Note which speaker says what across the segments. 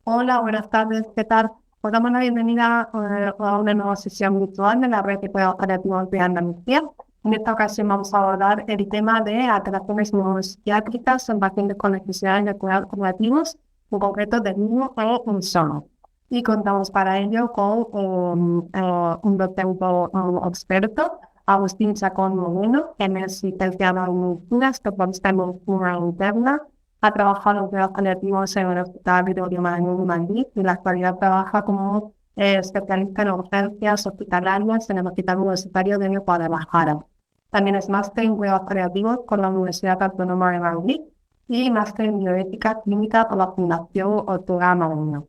Speaker 1: Hola, buenas tardes, ¿qué tal? Os damos la bienvenida a una nueva sesión virtual de la red de cuidados paliativos de Andalucía. En esta ocasión vamos a abordar el tema de alteraciones neuropsiquiátricas en pacientes con necesidades de cuidados paliativos, en concreto de niño e insomnio. Y contamos para ello con un doctor experto, Agustín Chacón Moreno, que es licenciado en medicina, especialista en medicina interna. Ha trabajado en cuidados paliativos en el Hospital Gregorio Marañón de Madrid y en la actualidad trabaja como especialista en urgencias hospitalarias en el Hospital Universitario de Guadalajara. También es máster en cuidados paliativos con la Universidad Autónoma de Madrid y máster en bioética clínica por la Fundación Ortega Maño.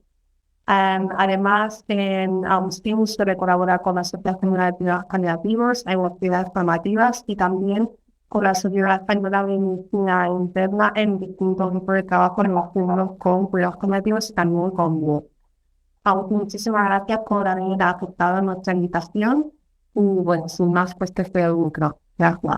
Speaker 1: Además, en Agustín suele colaborar con la Asociación de Cuidados Paliativos en actividades formativas y también con la Sociedad Española de Medicina Interna en distintos grupos de trabajo relacionados con cuidados paliativos y también con WOC. Agustín, muchísimas gracias por haber aceptado nuestra invitación y bueno, sin más, pues te cedo el micro. Gracias.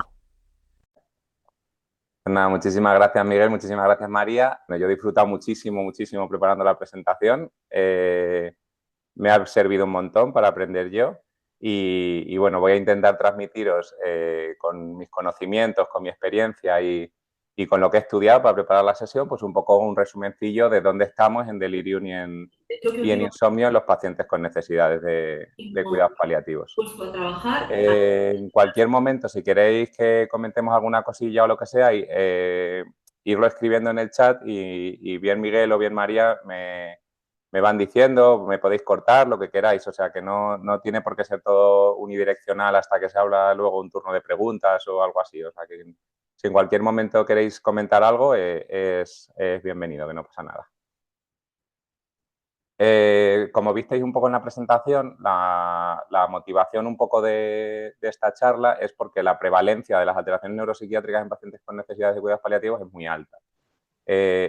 Speaker 2: Pues nada, muchísimas gracias, Miguel, muchísimas gracias, María. Bueno, yo he disfrutado muchísimo, muchísimo preparando la presentación. Me ha servido un montón para aprender yo y bueno, voy a intentar transmitiros con mis conocimientos, con mi experiencia y con lo que he estudiado para preparar la sesión, pues un poco un resumencillo de dónde estamos en delirium y en insomnio en los pacientes con necesidades de cuidados paliativos. En cualquier momento, si queréis que comentemos alguna cosilla o lo que sea, irlo escribiendo en el chat y bien Miguel o bien María me van diciendo, me podéis cortar, lo que queráis. O sea, que no tiene por qué ser todo unidireccional hasta que se habla luego un turno de preguntas o algo así. O sea, que si en cualquier momento queréis comentar algo, es bienvenido, que no pasa nada. Como visteis un poco en la presentación, la motivación un poco de esta charla es porque la prevalencia de las alteraciones neuropsiquiátricas en pacientes con necesidades de cuidados paliativos es muy alta.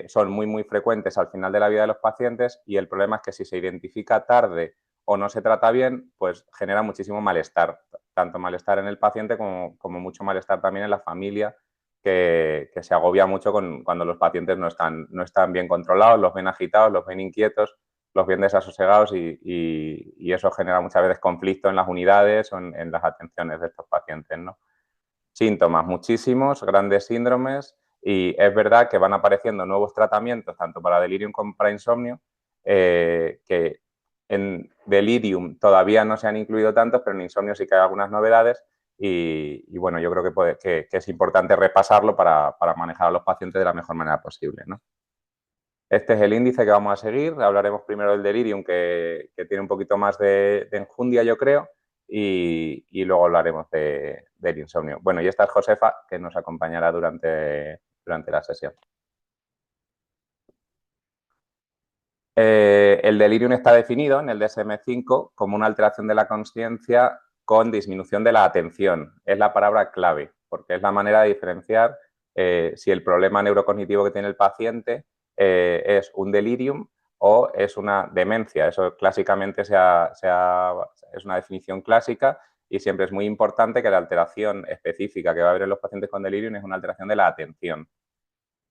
Speaker 2: Son muy frecuentes al final de la vida de los pacientes y el problema es que si se identifica tarde o no se trata bien, pues genera muchísimo malestar, tanto malestar en el paciente como mucho malestar también en la familia, que se agobia mucho cuando los pacientes no están bien controlados, los ven agitados, los ven inquietos, los ven desasosegados y eso genera muchas veces conflicto en las unidades o en las atenciones de estos pacientes, ¿no? Síntomas muchísimos, grandes síndromes y es verdad que van apareciendo nuevos tratamientos tanto para delirium como para insomnio, que en delirium todavía no se han incluido tantos, pero en insomnio sí que hay algunas novedades y bueno, yo creo que es importante repasarlo para manejar a los pacientes de la mejor manera posible, ¿no? Este es el índice que vamos a seguir. Hablaremos primero del delirium, que tiene un poquito más de enjundia, yo creo, y luego hablaremos del insomnio. Bueno, y esta es Josefa, que nos acompañará durante la sesión. El delirium está definido en el DSM-5 como una alteración de la consciencia con disminución de la atención. Es la palabra clave, porque es la manera de diferenciar si el problema neurocognitivo que tiene el paciente es un delirium o es una demencia. Eso clásicamente es una definición clásica y siempre es muy importante que la alteración específica que va a haber en los pacientes con delirium es una alteración de la atención.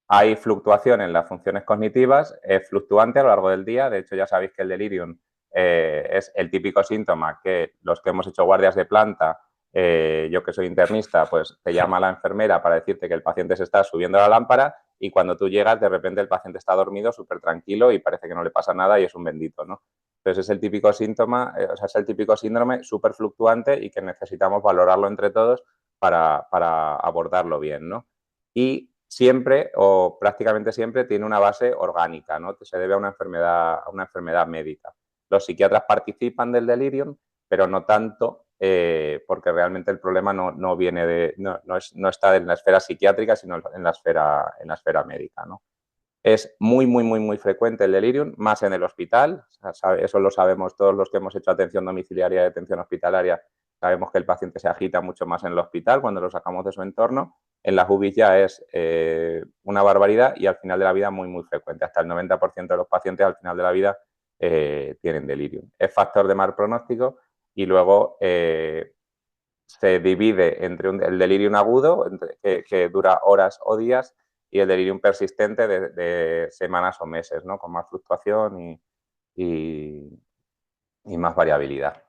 Speaker 2: Hay fluctuación en las funciones cognitivas, es fluctuante a lo largo del día. De hecho, ya sabéis que el delirium es el típico síntoma que los que hemos hecho guardias de planta, yo que soy internista, pues te llama la enfermera para decirte que el paciente se está subiendo a la lámpara y cuando tú llegas, de repente el paciente está dormido, súper tranquilo y parece que no le pasa nada y es un bendito, ¿no? Entonces es el típico síntoma, es el típico síndrome súper fluctuante y que necesitamos valorarlo entre todos para abordarlo bien, ¿no? Y siempre o prácticamente siempre tiene una base orgánica, ¿no? Se debe a una enfermedad médica. Los psiquiatras participan del delirium, pero no tanto porque realmente el problema no viene no está en la esfera psiquiátrica, sino en la esfera médica, ¿no? Es muy frecuente el delirium, más en el hospital. Eso lo sabemos todos los que hemos hecho atención domiciliaria y atención hospitalaria. Sabemos que el paciente se agita mucho más en el hospital cuando lo sacamos de su entorno. En las UBI ya es una barbaridad y al final de la vida muy frecuente. Hasta el 90% de los pacientes al final de la vida tienen delirium. Es factor de mal pronóstico y luego se divide entre el delirium agudo, que dura horas o días, y el delirium persistente de semanas o meses, ¿no? Con más fluctuación y más variabilidad.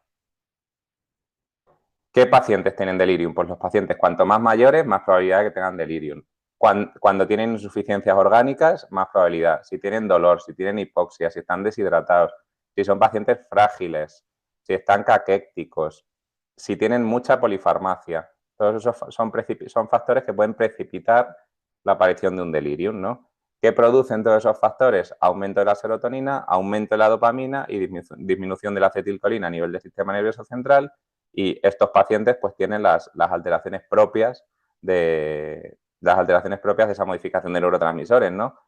Speaker 2: ¿Qué pacientes tienen delirium? Pues los pacientes cuanto más mayores, más probabilidad de que tengan delirium. Cuando tienen insuficiencias orgánicas, más probabilidad. Si tienen dolor, si tienen hipoxia, si están deshidratados, si son pacientes frágiles, si están caquécticos, si tienen mucha polifarmacia. Todos esos son factores que pueden precipitar la aparición de un delirium, ¿no? ¿Qué producen todos esos factores? Aumento de la serotonina, aumento de la dopamina y disminución de la acetilcolina a nivel del sistema nervioso central. Y estos pacientes pues tienen las alteraciones propias de esa modificación de neurotransmisores, ¿no?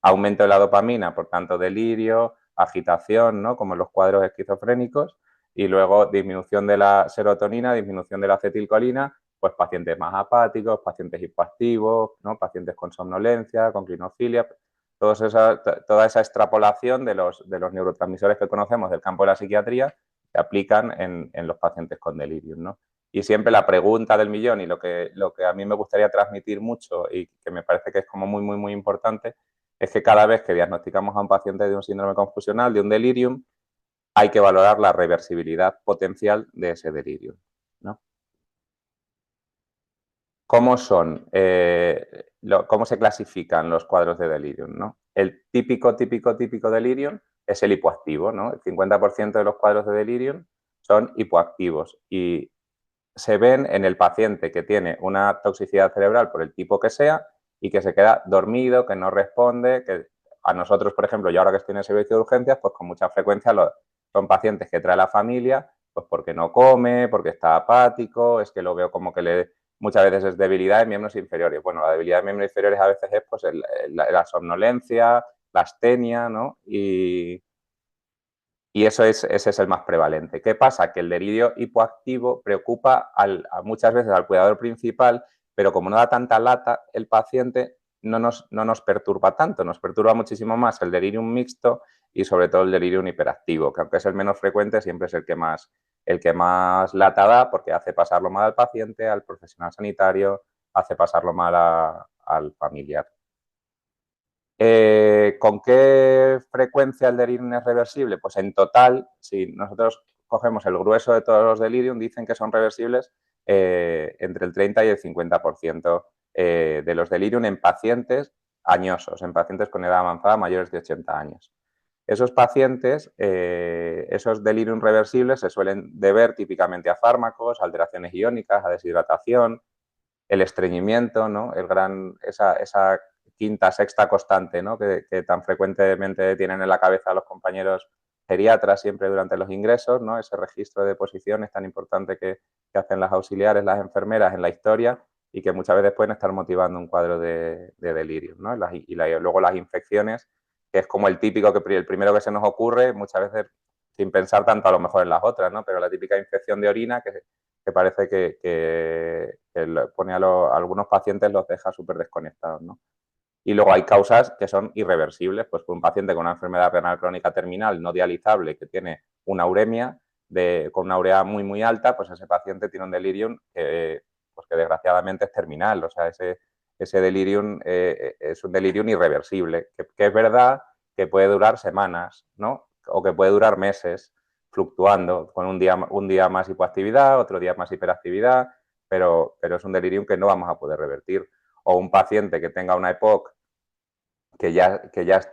Speaker 2: Aumento de la dopamina, por tanto delirio, agitación, ¿no? Como en los cuadros esquizofrénicos, y luego disminución de la serotonina, disminución de la acetilcolina, pues pacientes más apáticos, pacientes hipoactivos, ¿no? Pacientes con somnolencia, con clinofilia, toda esa extrapolación de los neurotransmisores que conocemos del campo de la psiquiatría se aplican en los pacientes con delirium, ¿no? Y siempre la pregunta del millón y lo que a mí me gustaría transmitir mucho y que me parece que es como muy, muy, muy importante es que cada vez que diagnosticamos a un paciente de un síndrome confusional, de un delirium, hay que valorar la reversibilidad potencial de ese delirium, ¿no? ¿Cómo son? ¿Cómo se clasifican los cuadros de delirium, ¿no? El típico delirium es el hipoactivo, ¿no? El 50% de los cuadros de delirium son hipoactivos y se ven en el paciente que tiene una toxicidad cerebral por el tipo que sea y que se queda dormido, que no responde, que a nosotros, por ejemplo, yo ahora que estoy en el servicio de urgencias, pues con mucha frecuencia son pacientes que trae la familia, pues porque no come, porque está apático, es que lo veo como que muchas veces es debilidad de miembros inferiores. Bueno, la debilidad de miembros inferiores a veces es pues la somnolencia, la astenia, ¿no? Y ese es el más prevalente. ¿Qué pasa? Que el delirio hipoactivo preocupa muchas veces al cuidador principal, pero como no da tanta lata, el paciente no nos perturba tanto. Nos perturba muchísimo más el delirium mixto y sobre todo el delirium hiperactivo, que aunque es el menos frecuente, siempre es el que más lata da porque hace pasarlo mal al paciente, al profesional sanitario, hace pasarlo mal al familiar. ¿Con qué frecuencia el delirium es reversible? Pues en total, si nosotros cogemos el grueso de todos los delirium, dicen que son reversibles entre el 30 y el 50% de los delirium en pacientes añosos, en pacientes con edad avanzada mayores de 80 años. Esos pacientes, esos delirium reversibles se suelen deber típicamente a fármacos, alteraciones iónicas, a deshidratación, el estreñimiento, ¿no? Esa quinta, sexta constante, ¿no? que tan frecuentemente tienen en la cabeza los compañeros geriatras siempre durante los ingresos, ¿no? Ese registro de posiciones tan importante que hacen las auxiliares, las enfermeras en la historia y que muchas veces pueden estar motivando un cuadro de delirio, ¿no? Luego las infecciones, que es como el típico, el primero que se nos ocurre, muchas veces sin pensar tanto a lo mejor en las otras, ¿no? Pero la típica infección de orina que parece que pone a algunos pacientes los deja súper desconectados, ¿no? Y luego hay causas que son irreversibles, pues un paciente con una enfermedad renal crónica terminal no dializable que tiene una uremia con una urea muy, muy alta, pues ese paciente tiene un delirium pues que desgraciadamente es terminal, o sea, ese delirium es un delirium irreversible, que es verdad que puede durar semanas, ¿no? O que puede durar meses, fluctuando, con un día más hipoactividad, otro día más hiperactividad, pero es un delirium que no vamos a poder revertir. O un paciente que tenga una EPOC, que ya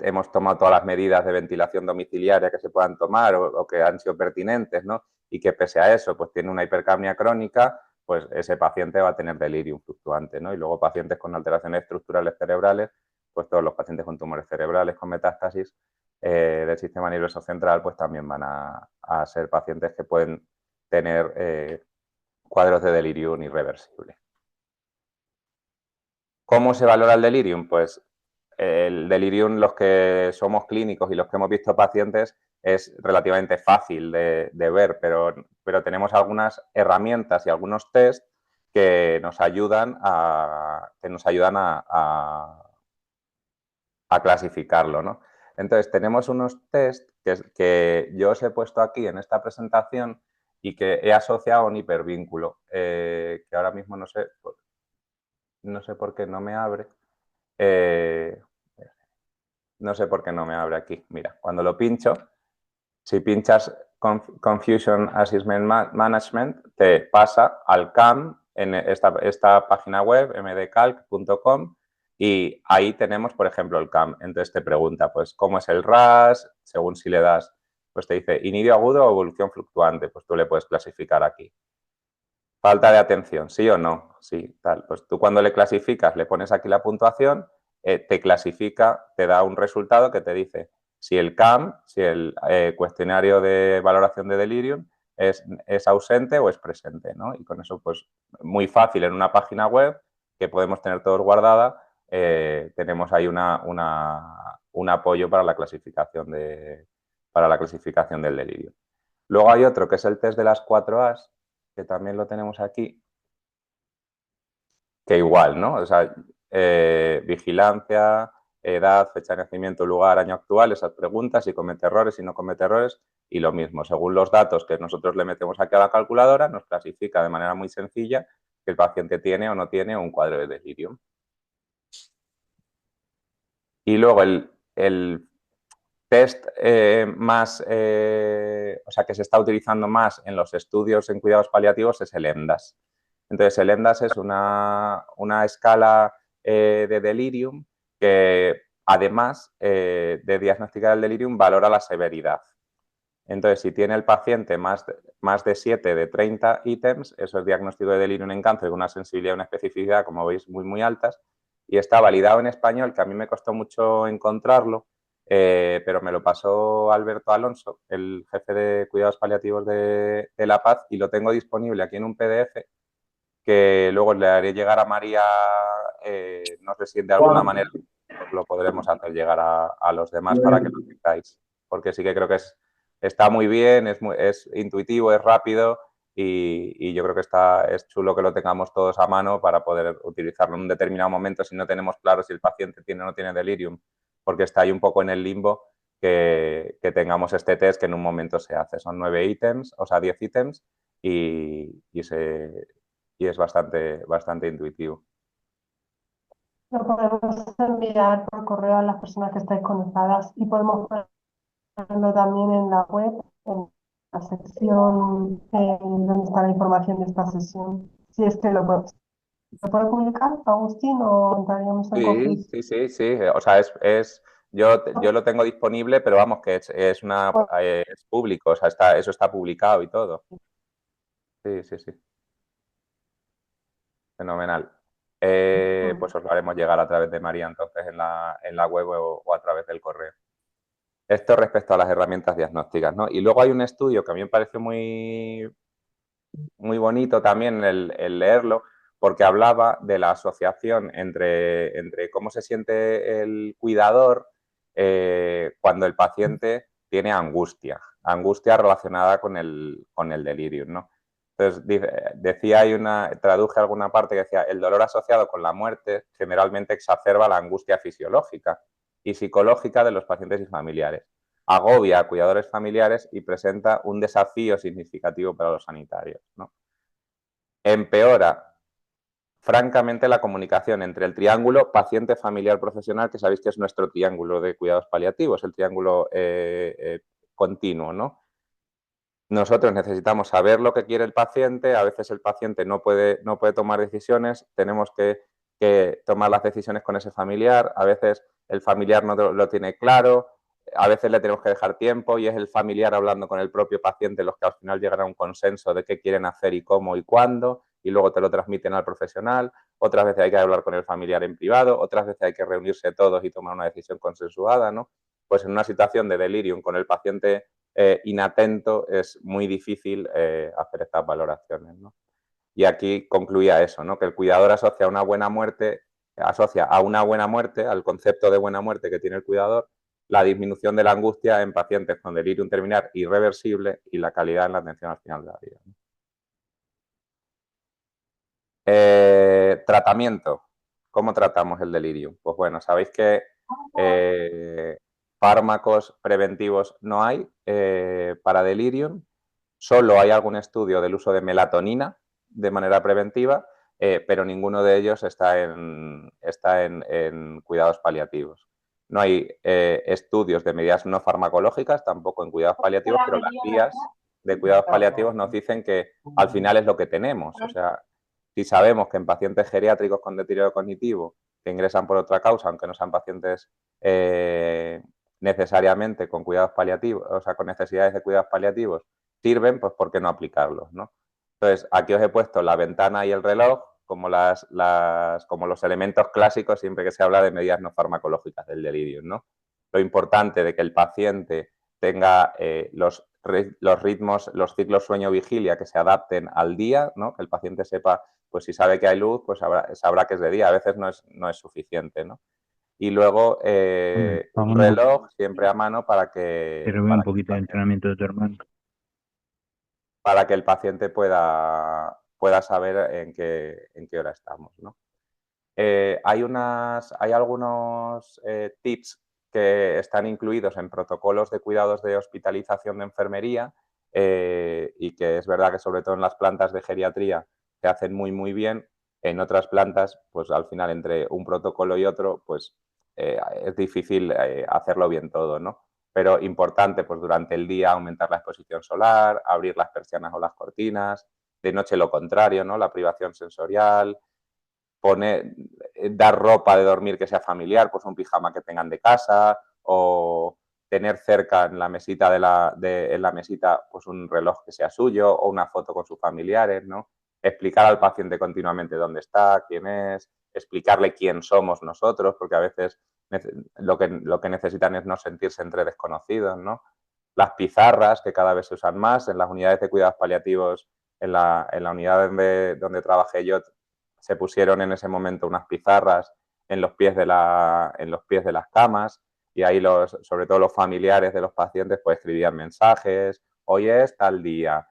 Speaker 2: hemos tomado todas las medidas de ventilación domiciliaria que se puedan tomar o que han sido pertinentes, ¿no? Y que pese a eso, pues tiene una hipercapnia crónica, pues ese paciente va a tener delirium fluctuante, ¿no? Y luego pacientes con alteraciones estructurales cerebrales, pues todos los pacientes con tumores cerebrales con metástasis del sistema nervioso central, pues también van a ser pacientes que pueden tener cuadros de delirium irreversible. ¿Cómo se valora el delirium? Pues el delirium, los que somos clínicos y los que hemos visto pacientes, es relativamente fácil de ver, pero tenemos algunas herramientas y algunos test que nos ayudan a clasificarlo, ¿no? Entonces, tenemos unos test que yo os he puesto aquí en esta presentación y que he asociado a un hipervínculo, que ahora mismo no sé por qué no me abre. no sé por qué no me abre aquí. Mira, cuando lo pincho, si pinchas Confusion Assessment Management, te pasa al CAM en esta página web, mdcalc.com, y ahí tenemos, por ejemplo, el CAM. Entonces te pregunta, pues, ¿cómo es el RAS? Según si le das, pues te dice, inidio agudo o evolución fluctuante, pues tú le puedes clasificar aquí. Falta de atención, ¿sí o no? Sí, tal. Pues tú cuando le clasificas, le pones aquí la puntuación, te clasifica, te da un resultado que te dice si el CAM, si el cuestionario de valoración de delirium es ausente o es presente, ¿no? Y con eso, pues, muy fácil en una página web que podemos tener todos guardada, tenemos ahí un apoyo para la clasificación del delirio. Luego hay otro que es el test de las 4 As, que también lo tenemos aquí, que igual, ¿no? O sea, vigilancia, edad, fecha de nacimiento, lugar, año actual, esas preguntas, si comete errores, si no comete errores, y lo mismo, según los datos que nosotros le metemos aquí a la calculadora, nos clasifica de manera muy sencilla que el paciente tiene o no tiene un cuadro de delirium. Y luego el test más, o sea, que se está utilizando más en los estudios en cuidados paliativos es el EMDAS. Entonces, el EMDAS es una escala de delirium que, además de diagnosticar el delirium, valora la severidad. Entonces, si tiene el paciente más de 7 de 30 ítems, eso es diagnóstico de delirium en cáncer con una sensibilidad y una especificidad, como veis, muy, muy altas, y está validado en español, que a mí me costó mucho encontrarlo, pero me lo pasó Alberto Alonso, el jefe de cuidados paliativos de La Paz, y lo tengo disponible aquí en un PDF que luego le haré llegar a María, no sé si de alguna manera os lo podremos hacer llegar a los demás para que lo tengáis, porque sí que creo que está muy bien, es intuitivo, es rápido y yo creo que es chulo que lo tengamos todos a mano para poder utilizarlo en un determinado momento si no tenemos claro si el paciente tiene o no tiene delirium, porque está ahí un poco en el limbo que tengamos este test que en un momento se hace. Son 9 ítems, o sea, 10 ítems y es bastante intuitivo.
Speaker 1: Lo podemos enviar por correo a las personas que estáis conectadas y podemos ponerlo también en la web, en la sección donde está la información de esta sesión. Si es que ¿lo puede publicar, Agustín, o entraríamos en
Speaker 2: Sí,
Speaker 1: conflicto?
Speaker 2: sí, sí, sí. O sea, yo lo tengo disponible, pero vamos, que es público, o sea, eso está publicado y todo. Sí, sí, sí. Fenomenal. Pues os lo haremos llegar a través de María entonces en la web o a través del correo. Esto respecto a las herramientas diagnósticas, ¿no? Y luego hay un estudio que a mí me pareció muy, muy bonito también el leerlo, porque hablaba de la asociación entre cómo se siente el cuidador cuando el paciente tiene angustia relacionada con el delirium, ¿no? Entonces, decía traduje alguna parte que decía, el dolor asociado con la muerte generalmente exacerba la angustia fisiológica y psicológica de los pacientes y familiares, agobia a cuidadores familiares y presenta un desafío significativo para los sanitarios, ¿no? Empeora francamente la comunicación entre el triángulo paciente, familiar, profesional, que sabéis que es nuestro triángulo de cuidados paliativos, el triángulo continuo, ¿no? Nosotros necesitamos saber lo que quiere el paciente, a veces el paciente no puede tomar decisiones, tenemos que tomar las decisiones con ese familiar, a veces el familiar no lo tiene claro, a veces le tenemos que dejar tiempo y es el familiar hablando con el propio paciente los que al final llegan a un consenso de qué quieren hacer y cómo y cuándo, y luego te lo transmiten al profesional. Otras veces hay que hablar con el familiar en privado, otras veces hay que reunirse todos y tomar una decisión consensuada, ¿no? Pues en una situación de delirium con el paciente inatento es muy difícil hacer estas valoraciones, ¿no? Y aquí concluía eso, ¿no? Que el cuidador asocia a una buena muerte, al concepto de buena muerte que tiene el cuidador, la disminución de la angustia en pacientes con delirium terminal irreversible y la calidad en la atención al final de la vida, ¿no? Tratamiento. ¿Cómo tratamos el delirium? Pues bueno, sabéis que fármacos preventivos no hay para delirium. Solo hay algún estudio del uso de melatonina de manera preventiva pero ninguno de ellos está en cuidados paliativos. No hay estudios de medidas no farmacológicas, tampoco en cuidados paliativos, pero las guías de cuidados paliativos nos dicen que al final es lo que tenemos. O sea, si sabemos que en pacientes geriátricos con deterioro cognitivo que ingresan por otra causa, aunque no sean pacientes necesariamente con cuidados paliativos, o sea, con necesidades de cuidados paliativos, sirven, pues ¿por qué no aplicarlos, ¿no? Entonces, aquí os he puesto la ventana y el reloj como, como los elementos clásicos siempre que se habla de medidas no farmacológicas del delirium, ¿no? Lo importante de que el paciente tenga los ritmos, los ciclos sueño-vigilia que se adapten al día, ¿no? Que el paciente sepa, pues si sabe que hay luz, pues sabrá que es de día. A veces no es suficiente, ¿no? Y luego un reloj siempre a mano para que...
Speaker 3: Quiero ver un poquito de entrenamiento de tu hermano.
Speaker 2: Para que el paciente pueda saber en qué hora estamos, ¿no? Hay algunos tips que están incluidos en protocolos de cuidados de hospitalización de enfermería y que es verdad que sobre todo en las plantas de geriatría se hacen muy, muy bien. En otras plantas, pues al final entre un protocolo y otro, pues es difícil hacerlo bien todo, ¿no? Pero importante, pues durante el día aumentar la exposición solar, abrir las persianas o las cortinas, de noche lo contrario, ¿no? La privación sensorial, dar ropa de dormir que sea familiar, pues un pijama que tengan de casa o tener cerca en la mesita en la mesita pues un reloj que sea suyo o una foto con sus familiares, ¿no? Explicar al paciente continuamente dónde está, quién es, explicarle quién somos nosotros, porque a veces lo que necesitan es no sentirse entre desconocidos, ¿no? Las pizarras, que cada vez se usan más en las unidades de cuidados paliativos, en la unidad donde trabajé yo, se pusieron en ese momento unas pizarras en los pies de las camas y ahí sobre todo los familiares de los pacientes pues escribían mensajes, hoy es tal día,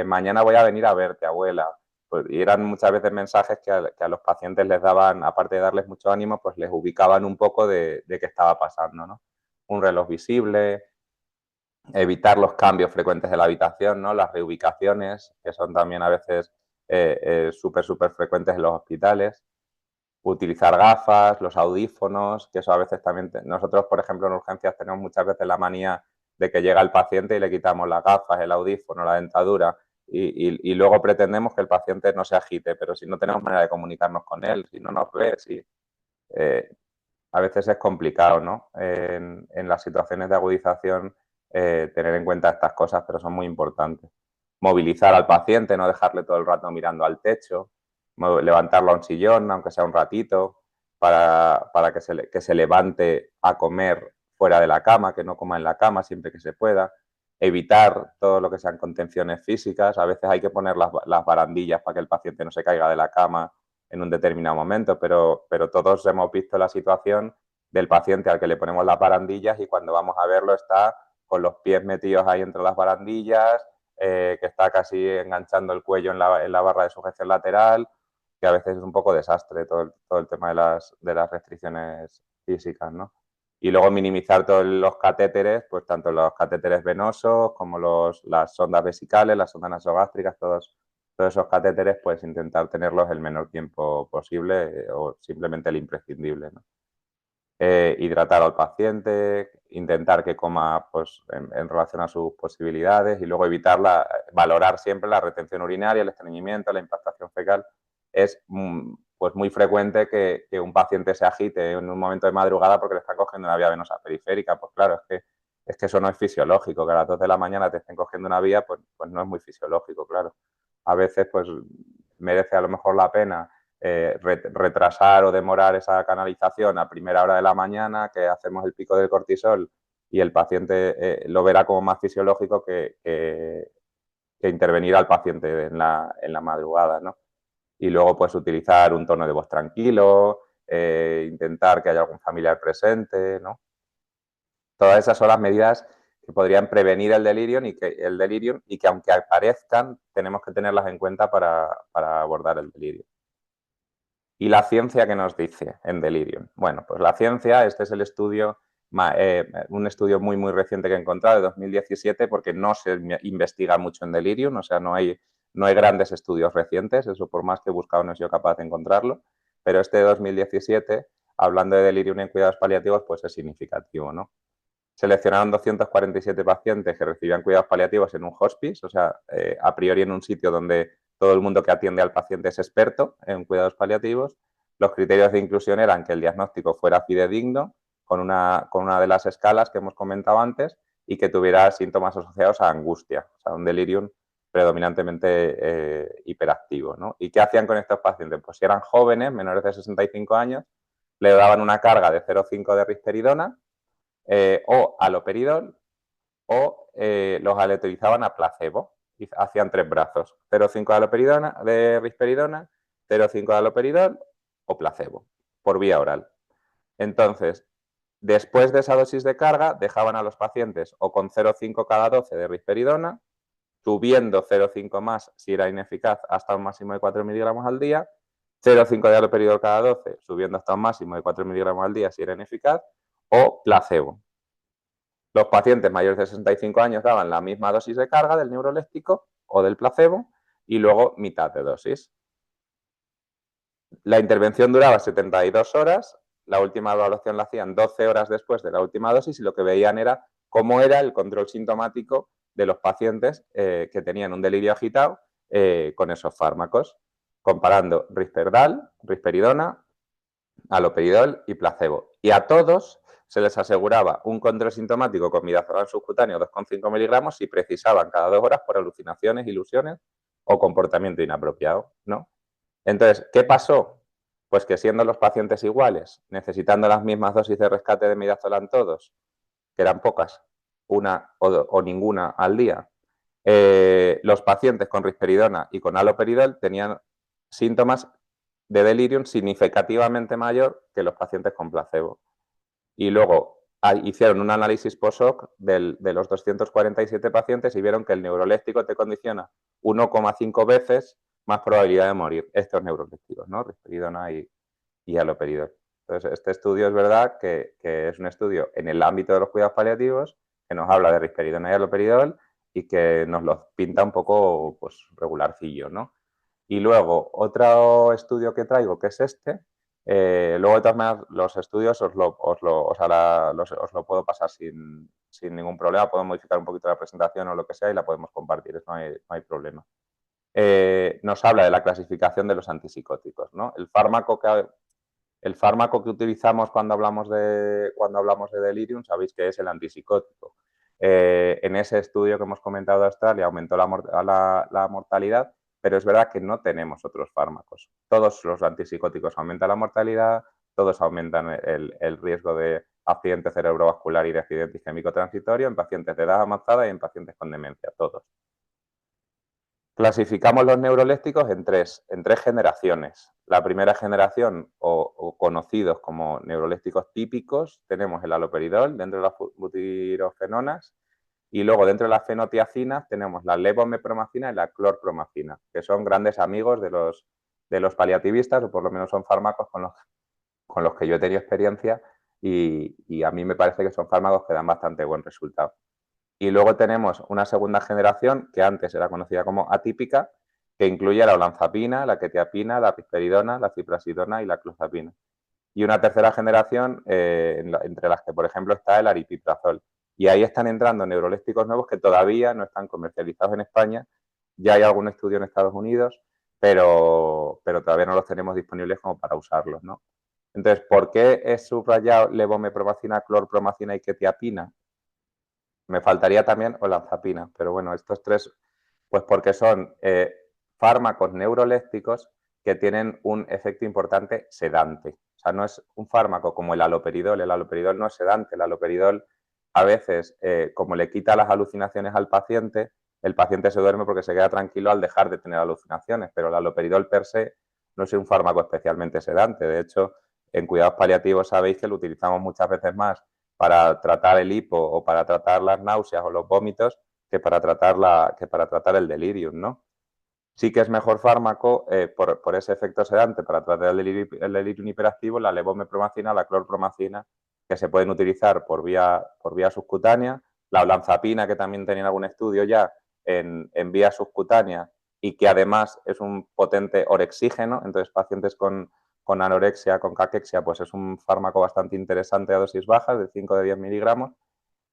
Speaker 2: mañana voy a venir a verte, abuela. Pues, y eran muchas veces mensajes que a los pacientes les daban, aparte de darles mucho ánimo, pues les ubicaban un poco de qué estaba pasando, ¿no? Un reloj visible, evitar los cambios frecuentes de la habitación, ¿no? Las reubicaciones, que son también a veces súper frecuentes en los hospitales. Utilizar gafas, los audífonos, que eso a veces también... Nosotros, por ejemplo, en urgencias tenemos muchas veces la manía de que llega el paciente y le quitamos las gafas, el audífono, la dentadura y luego pretendemos que el paciente no se agite, pero si no tenemos manera de comunicarnos con él, si no nos ve, a veces es complicado, ¿no? En las situaciones de agudización tener en cuenta estas cosas, pero son muy importantes. Movilizar al paciente, no dejarle todo el rato mirando al techo, levantarlo a un sillón, aunque sea un ratito, para que se levante a comer fuera de la cama, que no coma en la cama siempre que se pueda. Evitar todo lo que sean contenciones físicas. A veces hay que poner las barandillas para que el paciente no se caiga de la cama en un determinado momento, pero todos hemos visto la situación del paciente al que le ponemos las barandillas y cuando vamos a verlo está con los pies metidos ahí entre las barandillas, que está casi enganchando el cuello en la barra de sujeción lateral, que a veces es un poco desastre todo el tema de las restricciones físicas, ¿no? Y luego minimizar todos los catéteres, pues tanto los catéteres venosos como las sondas vesicales, las sondas nasogástricas, todos esos catéteres, pues intentar tenerlos el menor tiempo posible o simplemente el imprescindible, ¿no? Hidratar al paciente, intentar que coma pues, en relación a sus posibilidades y luego valorar siempre la retención urinaria, el estreñimiento, la impactación fecal. Es pues muy frecuente que un paciente se agite en un momento de madrugada porque le están cogiendo una vía venosa periférica. Pues claro, es que eso no es fisiológico, que a las 2 de la mañana te estén cogiendo una vía, pues no es muy fisiológico, claro. A veces pues merece a lo mejor la pena retrasar o demorar esa canalización a primera hora de la mañana, que hacemos el pico del cortisol y el paciente lo verá como más fisiológico que intervenir al paciente en la madrugada, ¿no? Y luego pues utilizar un tono de voz tranquilo, intentar que haya algún familiar presente, ¿no? Todas esas son las medidas que podrían prevenir el delirium y que aunque aparezcan, tenemos que tenerlas en cuenta para abordar el delirium. ¿Y la ciencia qué nos dice en delirium? Bueno, pues la ciencia, este es el estudio, un estudio muy reciente que he encontrado, de 2017, porque no se investiga mucho en delirium, o sea, no hay No hay grandes estudios recientes, eso por más que he buscado no he sido capaz de encontrarlo, pero este de 2017, hablando de delirium en cuidados paliativos, pues es significativo, ¿no? Seleccionaron 247 pacientes que recibían cuidados paliativos en un hospice, o sea, a priori en un sitio donde todo el mundo que atiende al paciente es experto en cuidados paliativos. Los criterios de inclusión eran que el diagnóstico fuera fidedigno, con una de las escalas que hemos comentado antes, y que tuviera síntomas asociados a angustia, o sea, un delirium predominantemente hiperactivo, ¿no? ¿Y qué hacían con estos pacientes? Pues si eran jóvenes, menores de 65 años, le daban una carga de 0,5 de risperidona o aloperidol, o los aleatorizaban a placebo y hacían 3 brazos, 0,5 de risperidona, 0,5 de aloperidol o placebo, por vía oral. Entonces, después de esa dosis de carga, dejaban a los pacientes o con 0,5 cada 12 de risperidona, subiendo 0,5 más si era ineficaz hasta un máximo de 4 miligramos al día, 0,5 de aloperidol cada 12, subiendo hasta un máximo de 4 miligramos al día si era ineficaz, o placebo. Los pacientes mayores de 65 años daban la misma dosis de carga del neuroléptico o del placebo y luego mitad de dosis. La intervención duraba 72 horas, la última evaluación la hacían 12 horas después de la última dosis y lo que veían era cómo era el control sintomático de los pacientes que tenían un delirio agitado con esos fármacos, comparando risperidona, aloperidol y placebo. Y a todos se les aseguraba un control sintomático con midazolam subcutáneo 2,5 miligramos si precisaban cada 2 horas por alucinaciones, ilusiones o comportamiento inapropiado, ¿no? Entonces, ¿qué pasó? Pues que siendo los pacientes iguales, necesitando las mismas dosis de rescate de midazolam todos, que eran pocas, una o ninguna al día, los pacientes con risperidona y con aloperidol tenían síntomas de delirium significativamente mayor que los pacientes con placebo. Y luego hicieron un análisis post-hoc de los 247 pacientes y vieron que el neuroléptico te condiciona 1,5 veces más probabilidad de morir. Estos neurolépticos, ¿no? Risperidona y aloperidol. Entonces, este estudio es verdad que es un estudio en el ámbito de los cuidados paliativos que nos habla de risperidona y aloperidol y que nos los pinta un poco pues, regularcillo, ¿no? Y luego, otro estudio que traigo, que es este, luego de todas maneras los estudios os lo puedo pasar sin ningún problema, puedo modificar un poquito la presentación o lo que sea y la podemos compartir, no hay problema. Nos habla de la clasificación de los antipsicóticos, ¿no? El fármaco que utilizamos cuando hablamos de delirium, sabéis que es el antipsicótico. En ese estudio que hemos comentado de Australia aumentó la mortalidad, pero es verdad que no tenemos otros fármacos. Todos los antipsicóticos aumentan la mortalidad, todos aumentan el riesgo de accidente cerebrovascular y de accidente isquémico transitorio en pacientes de edad avanzada y en pacientes con demencia, todos. Clasificamos los neurolépticos en tres generaciones. La primera generación, o conocidos como neurolépticos típicos, tenemos el aloperidol dentro de las butirofenonas y luego dentro de las fenotiacinas tenemos la levomepromacina y la clorpromacina, que son grandes amigos de los paliativistas, o por lo menos son fármacos con los que yo he tenido experiencia y a mí me parece que son fármacos que dan bastante buen resultado. Y luego tenemos una segunda generación que antes era conocida como atípica, que incluye la olanzapina, la quetiapina, la risperidona, la ciprasidona y la clozapina. Y una tercera generación entre las que, por ejemplo, está el aripiprazol. Y ahí están entrando neurolépticos nuevos que todavía no están comercializados en España. Ya hay algún estudio en Estados Unidos, pero todavía no los tenemos disponibles como para usarlos, ¿no? Entonces, ¿por qué he subrayado levomepromacina, clorpromacina y quetiapina? Me faltaría también olanzapina, pero bueno, estos tres, pues porque son fármacos neurolépticos que tienen un efecto importante sedante. O sea, no es un fármaco como el aloperidol no es sedante, el aloperidol a veces, como le quita las alucinaciones al paciente, el paciente se duerme porque se queda tranquilo al dejar de tener alucinaciones, pero el aloperidol per se no es un fármaco especialmente sedante. De hecho, en cuidados paliativos sabéis que lo utilizamos muchas veces más para tratar el hipo o para tratar las náuseas o los vómitos que para tratar el delirium, ¿no? Sí que es mejor fármaco por ese efecto sedante para tratar el delirium hiperactivo, la levomepromacina, la clorpromacina, que se pueden utilizar por vía subcutánea, la olanzapina, que también tenía algún estudio ya en vía subcutánea y que además es un potente orexígeno. Entonces, pacientes con anorexia, con caquexia, pues es un fármaco bastante interesante a dosis bajas, de 5 de 10 miligramos.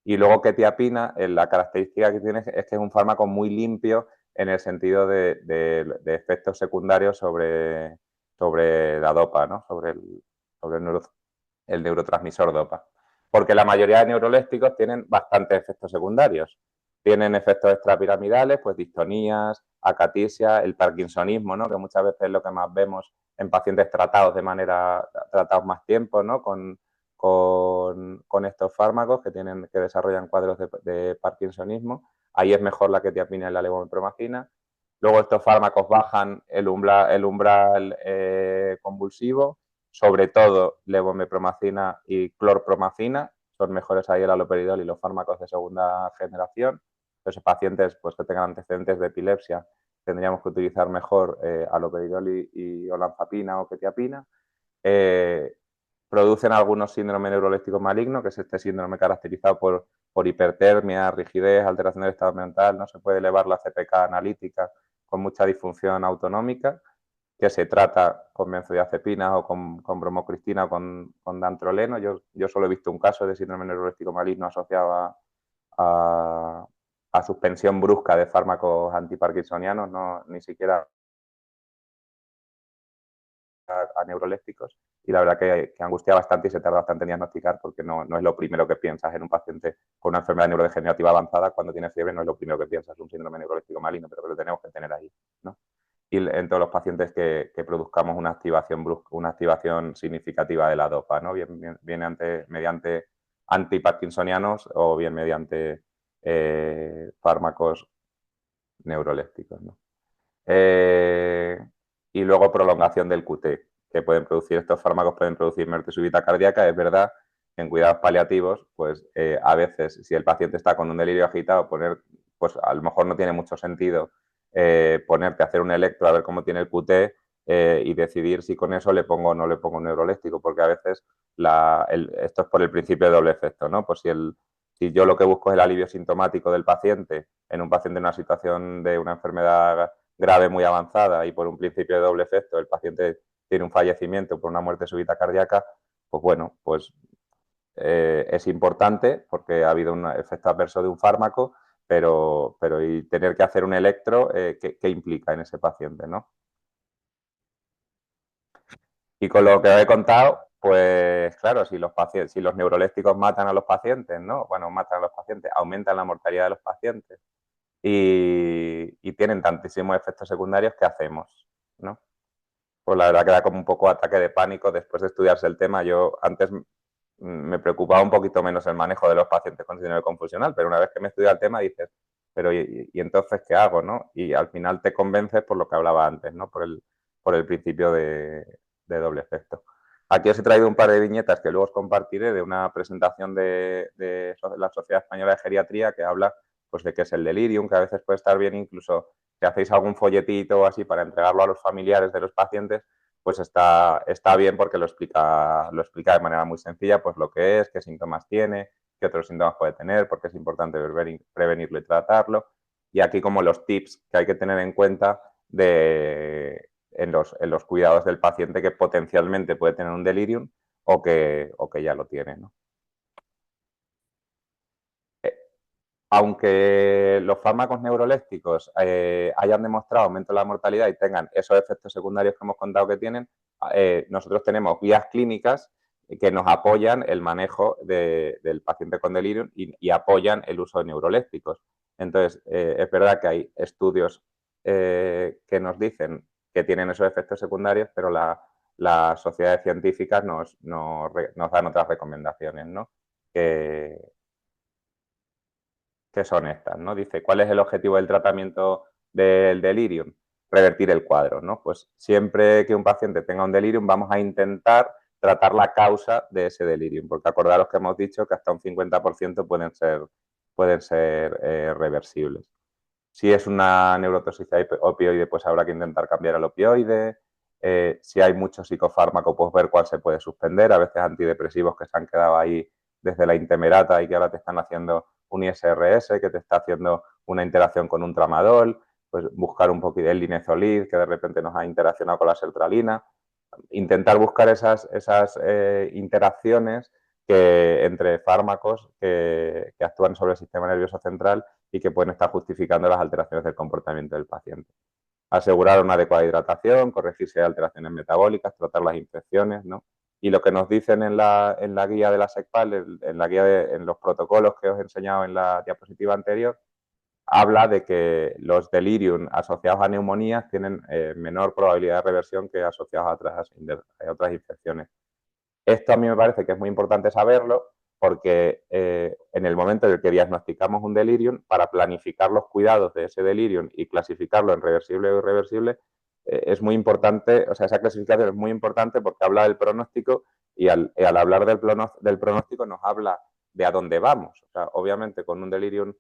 Speaker 2: Y luego quetiapina, la característica que tiene es que es un fármaco muy limpio en el sentido de efectos secundarios sobre la dopa, ¿no? sobre el neurotransmisor dopa. Porque la mayoría de neurolépticos tienen bastantes efectos secundarios. Tienen efectos extrapiramidales, pues distonías, acatisia, el parkinsonismo, ¿no? Que muchas veces es lo que más vemos en pacientes tratados tratados más tiempo, ¿no? Con estos fármacos que desarrollan cuadros de parkinsonismo. Ahí es mejor la quetiapina y la levomepromacina. Luego estos fármacos bajan el umbral convulsivo, sobre todo levomepromacina y clorpromacina, son mejores ahí el haloperidol y los fármacos de segunda generación. Entonces, pacientes pues, que tengan antecedentes de epilepsia, tendríamos que utilizar mejor haloperidol y olanzapina o quetiapina. Producen algunos síndromes neurolépticos malignos, que es este síndrome caracterizado por hipertermia, rigidez, alteración del estado mental. No se puede elevar la CPK analítica con mucha disfunción autonómica, que se trata con benzodiazepina o con bromocristina o con dantroleno. Yo solo he visto un caso de síndrome neuroléptico maligno asociado a suspensión brusca de fármacos antiparkinsonianos, no, ni siquiera a neurolépticos, y la verdad que angustia bastante y se tarda bastante en diagnosticar porque no es lo primero que piensas en un paciente con una enfermedad neurodegenerativa avanzada. Cuando tiene fiebre no es lo primero que piensas, es un síndrome neuroléptico maligno, pero que lo tenemos que tener ahí, ¿no? Y en todos los pacientes que produzcamos una activación brusca, una activación significativa de la dopa, ¿no? Bien mediante antiparkinsonianos o bien mediante fármacos neurolépticos, ¿no? Y luego prolongación del QT, que pueden producir estos fármacos, pueden producir muerte súbita cardíaca. Es verdad que en cuidados paliativos, pues a veces, si el paciente está con un delirio agitado, pues a lo mejor no tiene mucho sentido ponerte a hacer un electro a ver cómo tiene el QT y decidir si con eso le pongo o no le pongo un neuroléptico, porque a veces esto es por el principio de doble efecto, ¿no? Pues si yo lo que busco es el alivio sintomático del paciente, en un paciente en una situación de una enfermedad grave muy avanzada y por un principio de doble efecto el paciente tiene un fallecimiento por una muerte súbita cardíaca, pues bueno, pues es importante porque ha habido un efecto adverso de un fármaco, pero y tener que hacer un electro, ¿qué implica en ese paciente, ¿no? Y con lo que os he contado, pues claro, si los neurolépticos matan a los pacientes, ¿no? Bueno, matan a los pacientes, aumentan la mortalidad de los pacientes y tienen tantísimos efectos secundarios, ¿qué hacemos? ¿No? Pues la verdad que da como un poco ataque de pánico después de estudiarse el tema. Yo antes me preocupaba un poquito menos el manejo de los pacientes con síndrome confusional, pero una vez que me estudia el tema dices, pero ¿y entonces qué hago? ¿No? Y al final te convences por lo que hablaba antes, ¿no? Por el principio de doble efecto. Aquí os he traído un par de viñetas que luego os compartiré de una presentación de la Sociedad Española de Geriatría que habla pues, de qué es el delirium, que a veces puede estar bien incluso si hacéis algún folletito o así para entregarlo a los familiares de los pacientes, pues está bien porque lo explica de manera muy sencilla, pues lo que es, qué síntomas tiene, qué otros síntomas puede tener, porque es importante prevenirlo y tratarlo. Y aquí como los tips que hay que tener en cuenta en los cuidados del paciente que potencialmente puede tener un delirium o que ya lo tiene, ¿no? Aunque los fármacos neurolépticos hayan demostrado aumento de la mortalidad y tengan esos efectos secundarios que hemos contado que tienen, nosotros tenemos guías clínicas que nos apoyan el manejo del paciente con delirium y apoyan el uso de neurolépticos. Entonces, es verdad que hay estudios que nos dicen que tienen esos efectos secundarios, pero las sociedades científicas nos dan otras recomendaciones, ¿no? Que son estas, ¿no? Dice, ¿cuál es el objetivo del tratamiento del delirium? Revertir el cuadro, ¿no? Pues siempre que un paciente tenga un delirium vamos a intentar tratar la causa de ese delirium, porque acordaros que hemos dicho que hasta un 50% pueden ser reversibles. Si es una neurotoxicidad opioide, pues habrá que intentar cambiar el opioide. Si hay mucho psicofármaco, pues ver cuál se puede suspender. A veces antidepresivos que se han quedado ahí desde la intemerata y que ahora te están haciendo un ISRS, que te está haciendo una interacción con un tramadol. pues buscar un poquito el linezolid, que de repente nos ha interaccionado con la sertralina, intentar buscar esas interacciones entre fármacos que actúan sobre el sistema nervioso central y que pueden estar justificando las alteraciones del comportamiento del paciente. Asegurar una adecuada hidratación, corregir si hay alteraciones metabólicas, tratar las infecciones, ¿no? Y lo que nos dicen en la guía de la SECPAL, en los protocolos que os he enseñado en la diapositiva anterior, habla de que los delirium asociados a neumonías tienen menor probabilidad de reversión que asociados a otras infecciones. Esto a mí me parece que es muy importante saberlo porque en el momento en el que diagnosticamos un delirium, para planificar los cuidados de ese delirium y clasificarlo en reversible o irreversible, es muy importante, o sea, esa clasificación es muy importante porque habla del pronóstico y al hablar del pronóstico nos habla de a dónde vamos. O sea, obviamente con un delirium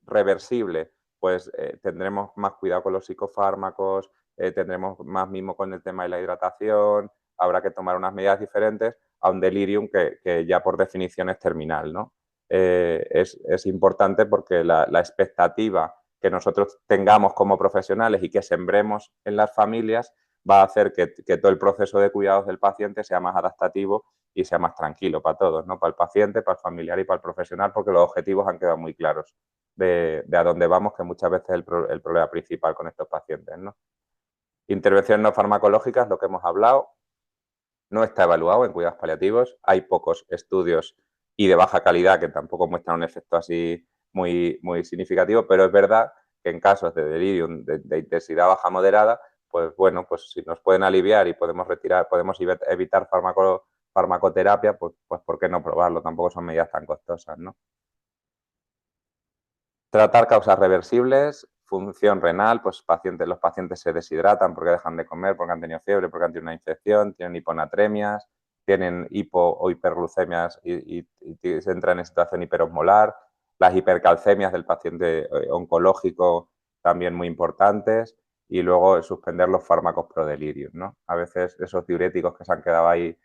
Speaker 2: reversible, pues tendremos más cuidado con los psicofármacos, tendremos más mimo con el tema de la hidratación, habrá que tomar unas medidas diferentes a un delirium que ya por definición es terminal, ¿no? Es importante porque la expectativa que nosotros tengamos como profesionales y que sembremos en las familias va a hacer que todo el proceso de cuidados del paciente sea más adaptativo y sea más tranquilo para todos, ¿no? Para el paciente, para el familiar y para el profesional, porque los objetivos han quedado muy claros de a dónde vamos, que muchas veces es el problema principal con estos pacientes, ¿no? Intervenciones no farmacológicas, lo que hemos hablado, no está evaluado en cuidados paliativos, hay pocos estudios y de baja calidad que tampoco muestran un efecto así muy, muy significativo, pero es verdad que en casos de delirium de intensidad baja moderada, pues bueno, pues si nos pueden aliviar y podemos evitar farmacoterapia, pues ¿por qué no probarlo? Tampoco son medidas tan costosas, ¿no? Tratar causas reversibles, función renal, pues los pacientes se deshidratan porque dejan de comer, porque han tenido fiebre, porque han tenido una infección, tienen hiponatremias, tienen hipo o hiperglucemias y se entran en situación hiperosmolar, las hipercalcemias del paciente oncológico también muy importantes y luego suspender los fármacos pro delirium, ¿no? A veces esos diuréticos que se han quedado ahí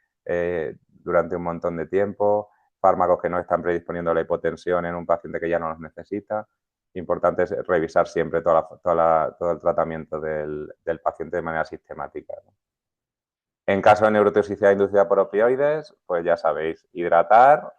Speaker 2: durante un montón de tiempo, fármacos que no están predisponiendo a la hipotensión en un paciente que ya no los necesita. Importante es revisar siempre todo el tratamiento del paciente de manera sistemática, ¿no? En caso de neurotoxicidad inducida por opioides, pues ya sabéis, hidratar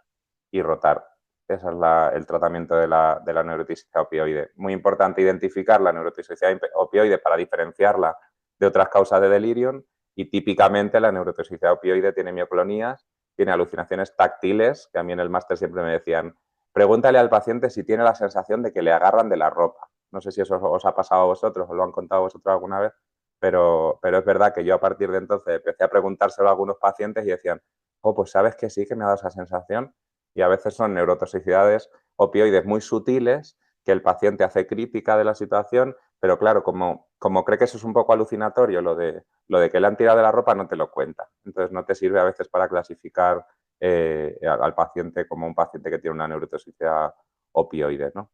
Speaker 2: y rotar. Ese es el tratamiento de la neurotoxicidad opioide. Muy importante identificar la neurotoxicidad opioide para diferenciarla de otras causas de delirium y típicamente la neurotoxicidad opioide tiene mioclonías, tiene alucinaciones táctiles, que a mí en el máster siempre me decían, pregúntale al paciente si tiene la sensación de que le agarran de la ropa. No sé si eso os ha pasado a vosotros o lo han contado a vosotros alguna vez, pero es verdad que yo a partir de entonces empecé a preguntárselo a algunos pacientes y decían, oh, pues sabes que sí, que me ha dado esa sensación. Y a veces son neurotoxicidades opioides muy sutiles que el paciente hace crítica de la situación, pero claro, como cree que eso es un poco alucinatorio, lo de que le han tirado de la ropa no te lo cuenta. Entonces no te sirve a veces para clasificar al paciente como un paciente que tiene una neurotoxicidad opioide, ¿no?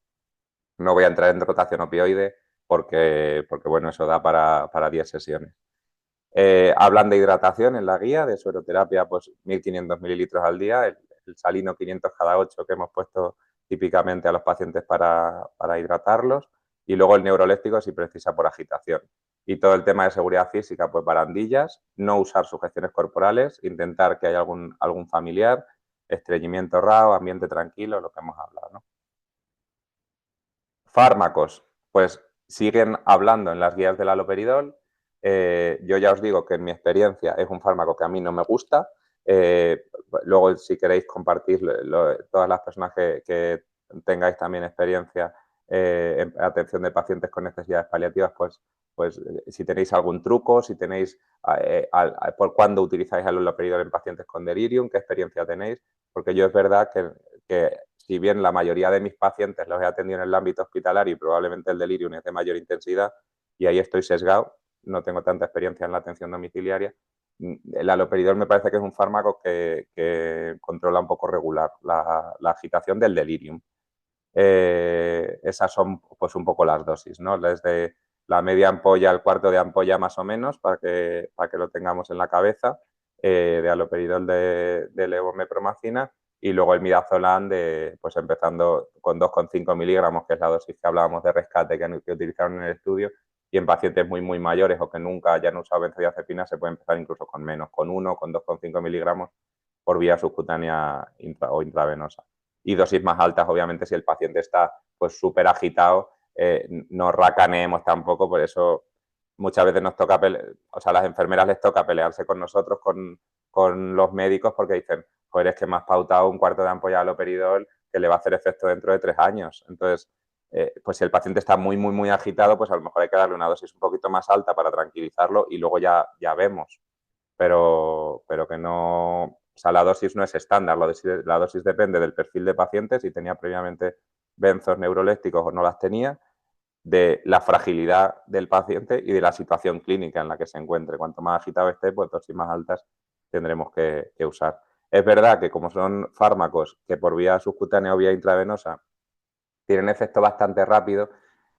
Speaker 2: No voy a entrar en rotación opioide porque bueno, eso da para 10 sesiones. Hablan de hidratación en la guía, de sueroterapia, pues 1.500 mililitros al día, el salino 500 cada 8 que hemos puesto típicamente a los pacientes para hidratarlos, y luego el neuroléptico si precisa por agitación. Y todo el tema de seguridad física, pues barandillas, no usar sujeciones corporales, intentar que haya algún familiar, estreñimiento raro, ambiente tranquilo, lo que hemos hablado, ¿no? Fármacos, pues siguen hablando en las guías del haloperidol. Yo ya os digo que en mi experiencia es un fármaco que a mí no me gusta. Luego, si queréis compartir todas las personas que tengáis también experiencia en atención de pacientes con necesidades paliativas, pues si tenéis algún truco, si tenéis por cuándo utilizáis el haloperidol en pacientes con delirium, qué experiencia tenéis, porque yo es verdad que si bien la mayoría de mis pacientes los he atendido en el ámbito hospitalario y probablemente el delirium es de mayor intensidad y ahí estoy sesgado, no tengo tanta experiencia en la atención domiciliaria, el haloperidol me parece que es un fármaco que controla un poco regular la agitación del delirium. Esas son pues un poco las dosis, ¿no? Desde la media ampolla al cuarto de ampolla más o menos, para que lo tengamos en la cabeza, de haloperidol de levomepromacina, y luego el midazolam pues empezando con 2,5 miligramos, que es la dosis que hablábamos de rescate que utilizaron en el estudio, y en pacientes muy, muy mayores o que nunca hayan usado benzodiazepina se puede empezar incluso con menos, con 1, con 2,5 miligramos por vía subcutánea o intravenosa. Y dosis más altas, obviamente, si el paciente está pues súper agitado, no racaneemos tampoco, por eso muchas veces nos toca, o sea, a las enfermeras les toca pelearse con nosotros, con los médicos, porque dicen, joder, es que me has pautado un cuarto de ampolla de haloperidol que le va a hacer efecto dentro de 3 años. Entonces, pues si el paciente está muy, muy, muy agitado, pues a lo mejor hay que darle una dosis un poquito más alta para tranquilizarlo y luego ya vemos. Pero que no, o sea, la dosis no es estándar, la dosis depende del perfil de paciente, si tenía previamente benzos neurolépticos o no las tenía, de la fragilidad del paciente y de la situación clínica en la que se encuentre. Cuanto más agitado esté, pues dosis más altas tendremos que usar. Es verdad que como son fármacos que por vía subcutánea o vía intravenosa tienen efecto bastante rápido,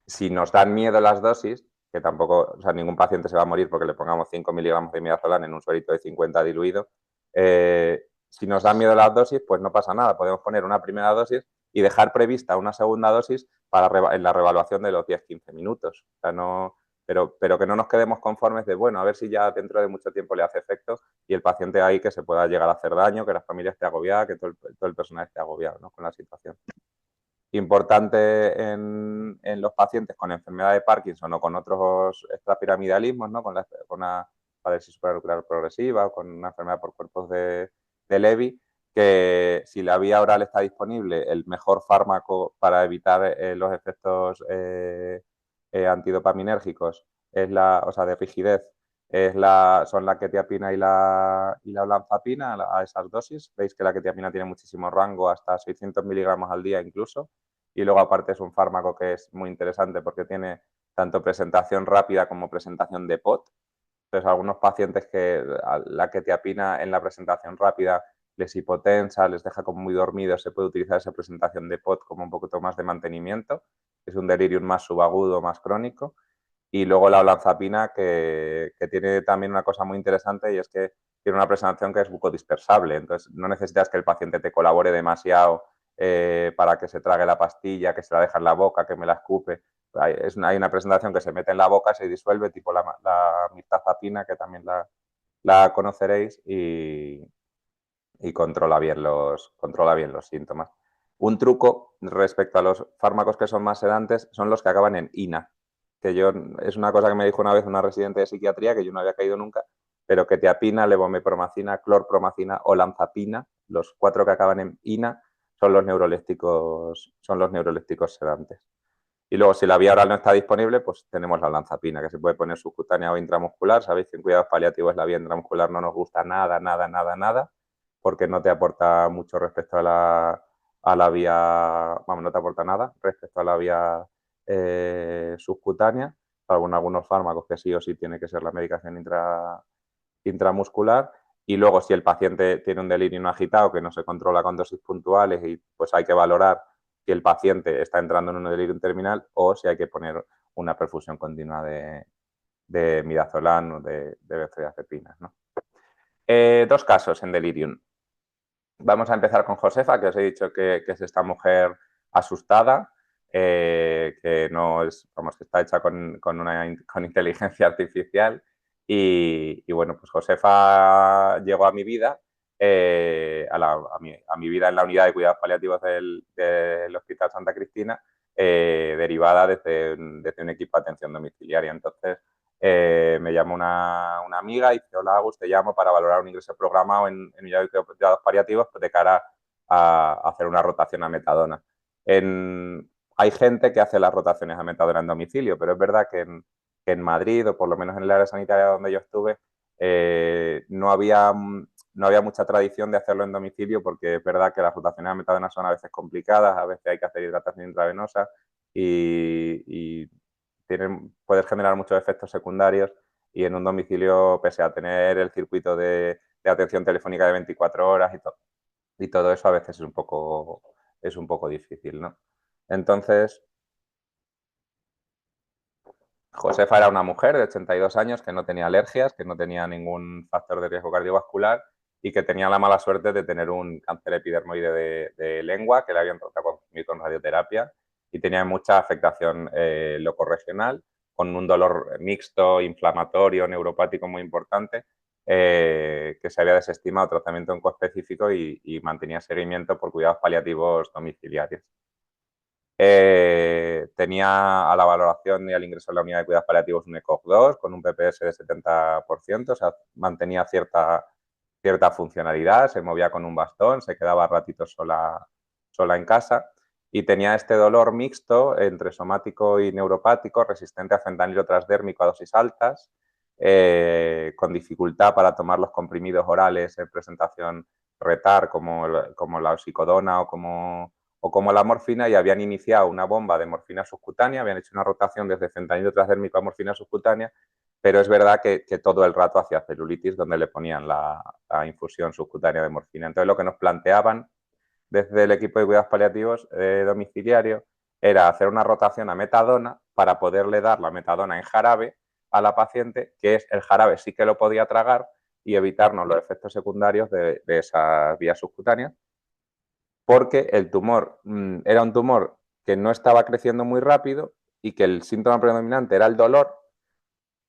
Speaker 2: si nos dan miedo las dosis, que tampoco, o sea, ningún paciente se va a morir porque le pongamos 5 miligramos de midazolam en un suerito de 50 diluido, si nos dan miedo las dosis, pues no pasa nada, podemos poner una primera dosis y dejar prevista una segunda dosis en la reevaluación de los 10-15 minutos. O sea, no, pero que no nos quedemos conformes de, bueno, a ver si ya dentro de mucho tiempo le hace efecto y el paciente ahí que se pueda llegar a hacer daño, que la familia esté agobiada, que todo el personal esté agobiado, ¿no?, con la situación. Importante en los pacientes con enfermedad de Parkinson o con otros extrapiramidalismos, ¿no?, con una parálisis supranuclear progresiva o con una enfermedad por cuerpos de Levy, que si la vía oral está disponible, el mejor fármaco para evitar los efectos antidopaminérgicos o sea, de rigidez, son la quetiapina y la olanzapina a esas dosis. Veis que la quetiapina tiene muchísimo rango, hasta 600 miligramos al día incluso. Y luego aparte es un fármaco que es muy interesante porque tiene tanto presentación rápida como presentación de POT. Entonces, algunos pacientes que la quetiapina en la presentación rápida les hipotensa, les deja como muy dormidos, se puede utilizar esa presentación de POT como un poquito más de mantenimiento. Es un delirium más subagudo, más crónico. Y luego la olanzapina, que tiene también una cosa muy interesante, y es que tiene una presentación que es bucodispersable. Entonces, no necesitas que el paciente te colabore demasiado para que se trague la pastilla, que se la deja en la boca, que me la escupe. Hay una presentación que se mete en la boca, se disuelve, tipo la mirtazapina, que también la conoceréis, y controla bien los síntomas. Un truco respecto a los fármacos que son más sedantes son los que acaban en ina, que es una cosa que me dijo una vez una residente de psiquiatría que yo no había caído nunca, pero quetiapina, levomepromacina, clorpromacina, olanzapina, los 4 que acaban en ina, son los neurolépticos sedantes. Y luego, si la vía oral no está disponible, pues tenemos la olanzapina, que se puede poner subcutánea o intramuscular. Sabéis que en cuidados paliativos la vía intramuscular no nos gusta nada, porque no te aporta mucho respecto a la vía, vamos, no te aporta nada respecto a la vía subcutánea, algunos fármacos que sí o sí tiene que ser la medicación intramuscular. Y luego, si el paciente tiene un delirio no agitado que no se controla con dosis puntuales, y pues hay que valorar si el paciente está entrando en un delirium terminal o si hay que poner una perfusión continua de midazolam o de benzodiazepinas, ¿no? 2 casos en delirium. Vamos a empezar con Josefa, que os he dicho que es esta mujer asustada, que no es, vamos, que está hecha con inteligencia artificial. Y bueno, pues Josefa llegó a mi vida, a mi vida en la unidad de cuidados paliativos del Hospital Santa Cristina, derivada desde un equipo de atención domiciliaria. Entonces, me llamó una amiga y dice: hola, Agus, te llamo para valorar un ingreso programado en unidad de cuidados paliativos, pues de cara a hacer una rotación a metadona. Hay gente que hace las rotaciones a metadona en domicilio, pero es verdad que en Madrid, o por lo menos en el área sanitaria donde yo estuve, no había mucha tradición de hacerlo en domicilio, porque es verdad que las rotaciones a metadona son a veces complicadas, a veces hay que hacer hidratación intravenosa y puedes generar muchos efectos secundarios, y en un domicilio, pese a tener el circuito de atención telefónica de 24 horas y todo eso, a veces es un poco difícil, ¿no? Entonces, Josefa era una mujer de 82 años que no tenía alergias, que no tenía ningún factor de riesgo cardiovascular y que tenía la mala suerte de tener un cáncer epidermoide de lengua que le habían tratado con radioterapia y tenía mucha afectación locorregional, con un dolor mixto, inflamatorio, neuropático muy importante, que se había desestimado tratamiento oncoespecífico y mantenía seguimiento por cuidados paliativos domiciliarios. Tenía a la valoración y al ingreso en la unidad de cuidados paliativos un ECOG-2 con un PPS de 70%, o sea, mantenía cierta funcionalidad, se movía con un bastón, se quedaba ratitos sola en casa y tenía este dolor mixto entre somático y neuropático resistente a fentanilo transdérmico a dosis altas, con dificultad para tomar los comprimidos orales en presentación retar como la oxicodona o como la morfina, y habían iniciado una bomba de morfina subcutánea, habían hecho una rotación desde fentanilo transdérmico a morfina subcutánea, pero es verdad que todo el rato hacía celulitis donde le ponían la infusión subcutánea de morfina. Entonces, lo que nos planteaban desde el equipo de cuidados paliativos domiciliario era hacer una rotación a metadona para poderle dar la metadona en jarabe a la paciente, que el jarabe sí que lo podía tragar y evitarnos los efectos secundarios de esas vías subcutáneas, porque el tumor era un tumor que no estaba creciendo muy rápido y que el síntoma predominante era el dolor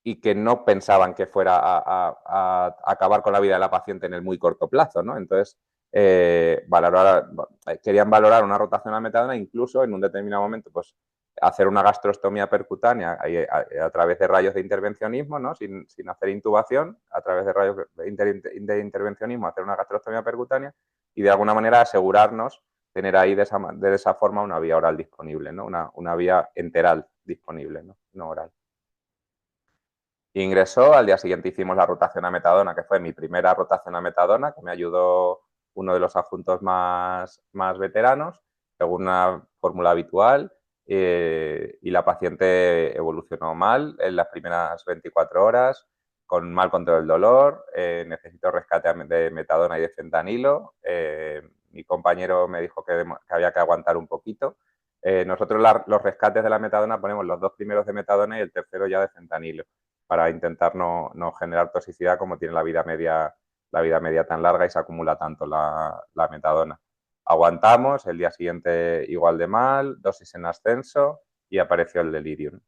Speaker 2: y que no pensaban que fuera a acabar con la vida de la paciente en el muy corto plazo, ¿no? Entonces, querían valorar una rotación a metadona, incluso en un determinado momento, pues hacer una gastrostomía percutánea a través de rayos de intervencionismo, ¿no? Sin hacer intubación, a través de rayos de intervencionismo, hacer una gastrostomía percutánea y de alguna manera asegurarnos tener ahí de esa forma una vía oral disponible, ¿no? Una vía enteral disponible, no oral. Ingresó, al día siguiente hicimos la rotación a metadona, que fue mi primera rotación a metadona, que me ayudó uno de los adjuntos más veteranos, según una fórmula habitual, y la paciente evolucionó mal en las primeras 24 horas, con mal control del dolor, necesitó rescate de metadona y de fentanilo, mi compañero me dijo que había que aguantar un poquito. Nosotros los rescates de la metadona ponemos los 2 primeros de metadona y el tercero ya de fentanilo, para intentar no generar toxicidad como tiene la vida media tan larga y se acumula tanto la metadona. Aguantamos, el día siguiente igual de mal, dosis en ascenso y apareció el delirium.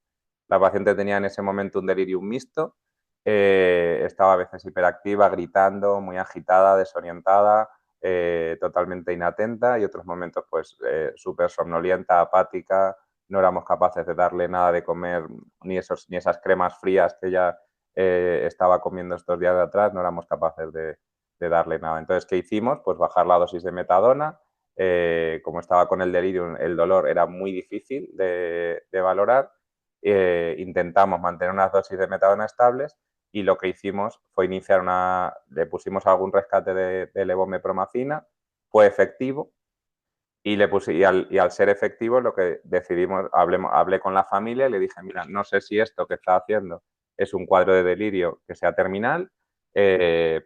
Speaker 2: La paciente tenía en ese momento un delirium mixto, estaba a veces hiperactiva, gritando, muy agitada, desorientada, totalmente inatenta y otros momentos pues súper somnolienta, apática. No éramos capaces de darle nada de comer, ni esas cremas frías que ella estaba comiendo estos días de atrás, no éramos capaces de darle nada. Entonces, ¿qué hicimos? Pues bajar la dosis de metadona. Como estaba con el delirium, el dolor era muy difícil de valorar. Intentamos mantener unas dosis de metadona estables y lo que hicimos fue iniciar le pusimos algún rescate de levomepromacina, fue efectivo. Y al ser efectivo, lo que decidimos, hablé con la familia y le dije, mira, no sé si esto que está haciendo es un cuadro de delirio que sea terminal,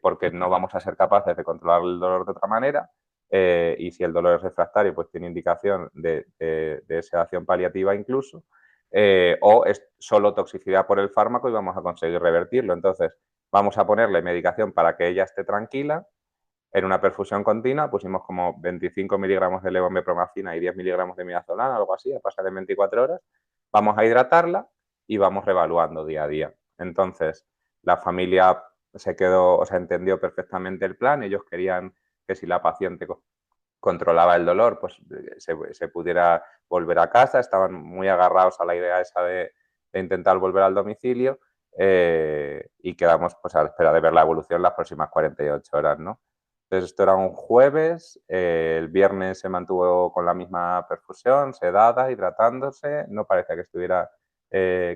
Speaker 2: porque no vamos a ser capaces de controlar el dolor de otra manera, y si el dolor es refractario, pues tiene indicación de sedación paliativa incluso, o es solo toxicidad por el fármaco y vamos a conseguir revertirlo. Entonces, vamos a ponerle medicación para que ella esté tranquila. En una perfusión continua pusimos como 25 miligramos de levomepromacina y 10 miligramos de midazolam, algo así, a pasar de 24 horas. Vamos a hidratarla y vamos reevaluando día a día. Entonces, la familia entendió perfectamente el plan. Ellos querían que si la paciente controlaba el dolor, pues se pudiera volver a casa. Estaban muy agarrados a la idea esa de intentar volver al domicilio, y quedamos pues a la espera de ver la evolución las próximas 48 horas, ¿no? Entonces, esto era un jueves, el viernes se mantuvo con la misma perfusión, sedada, hidratándose, no parecía que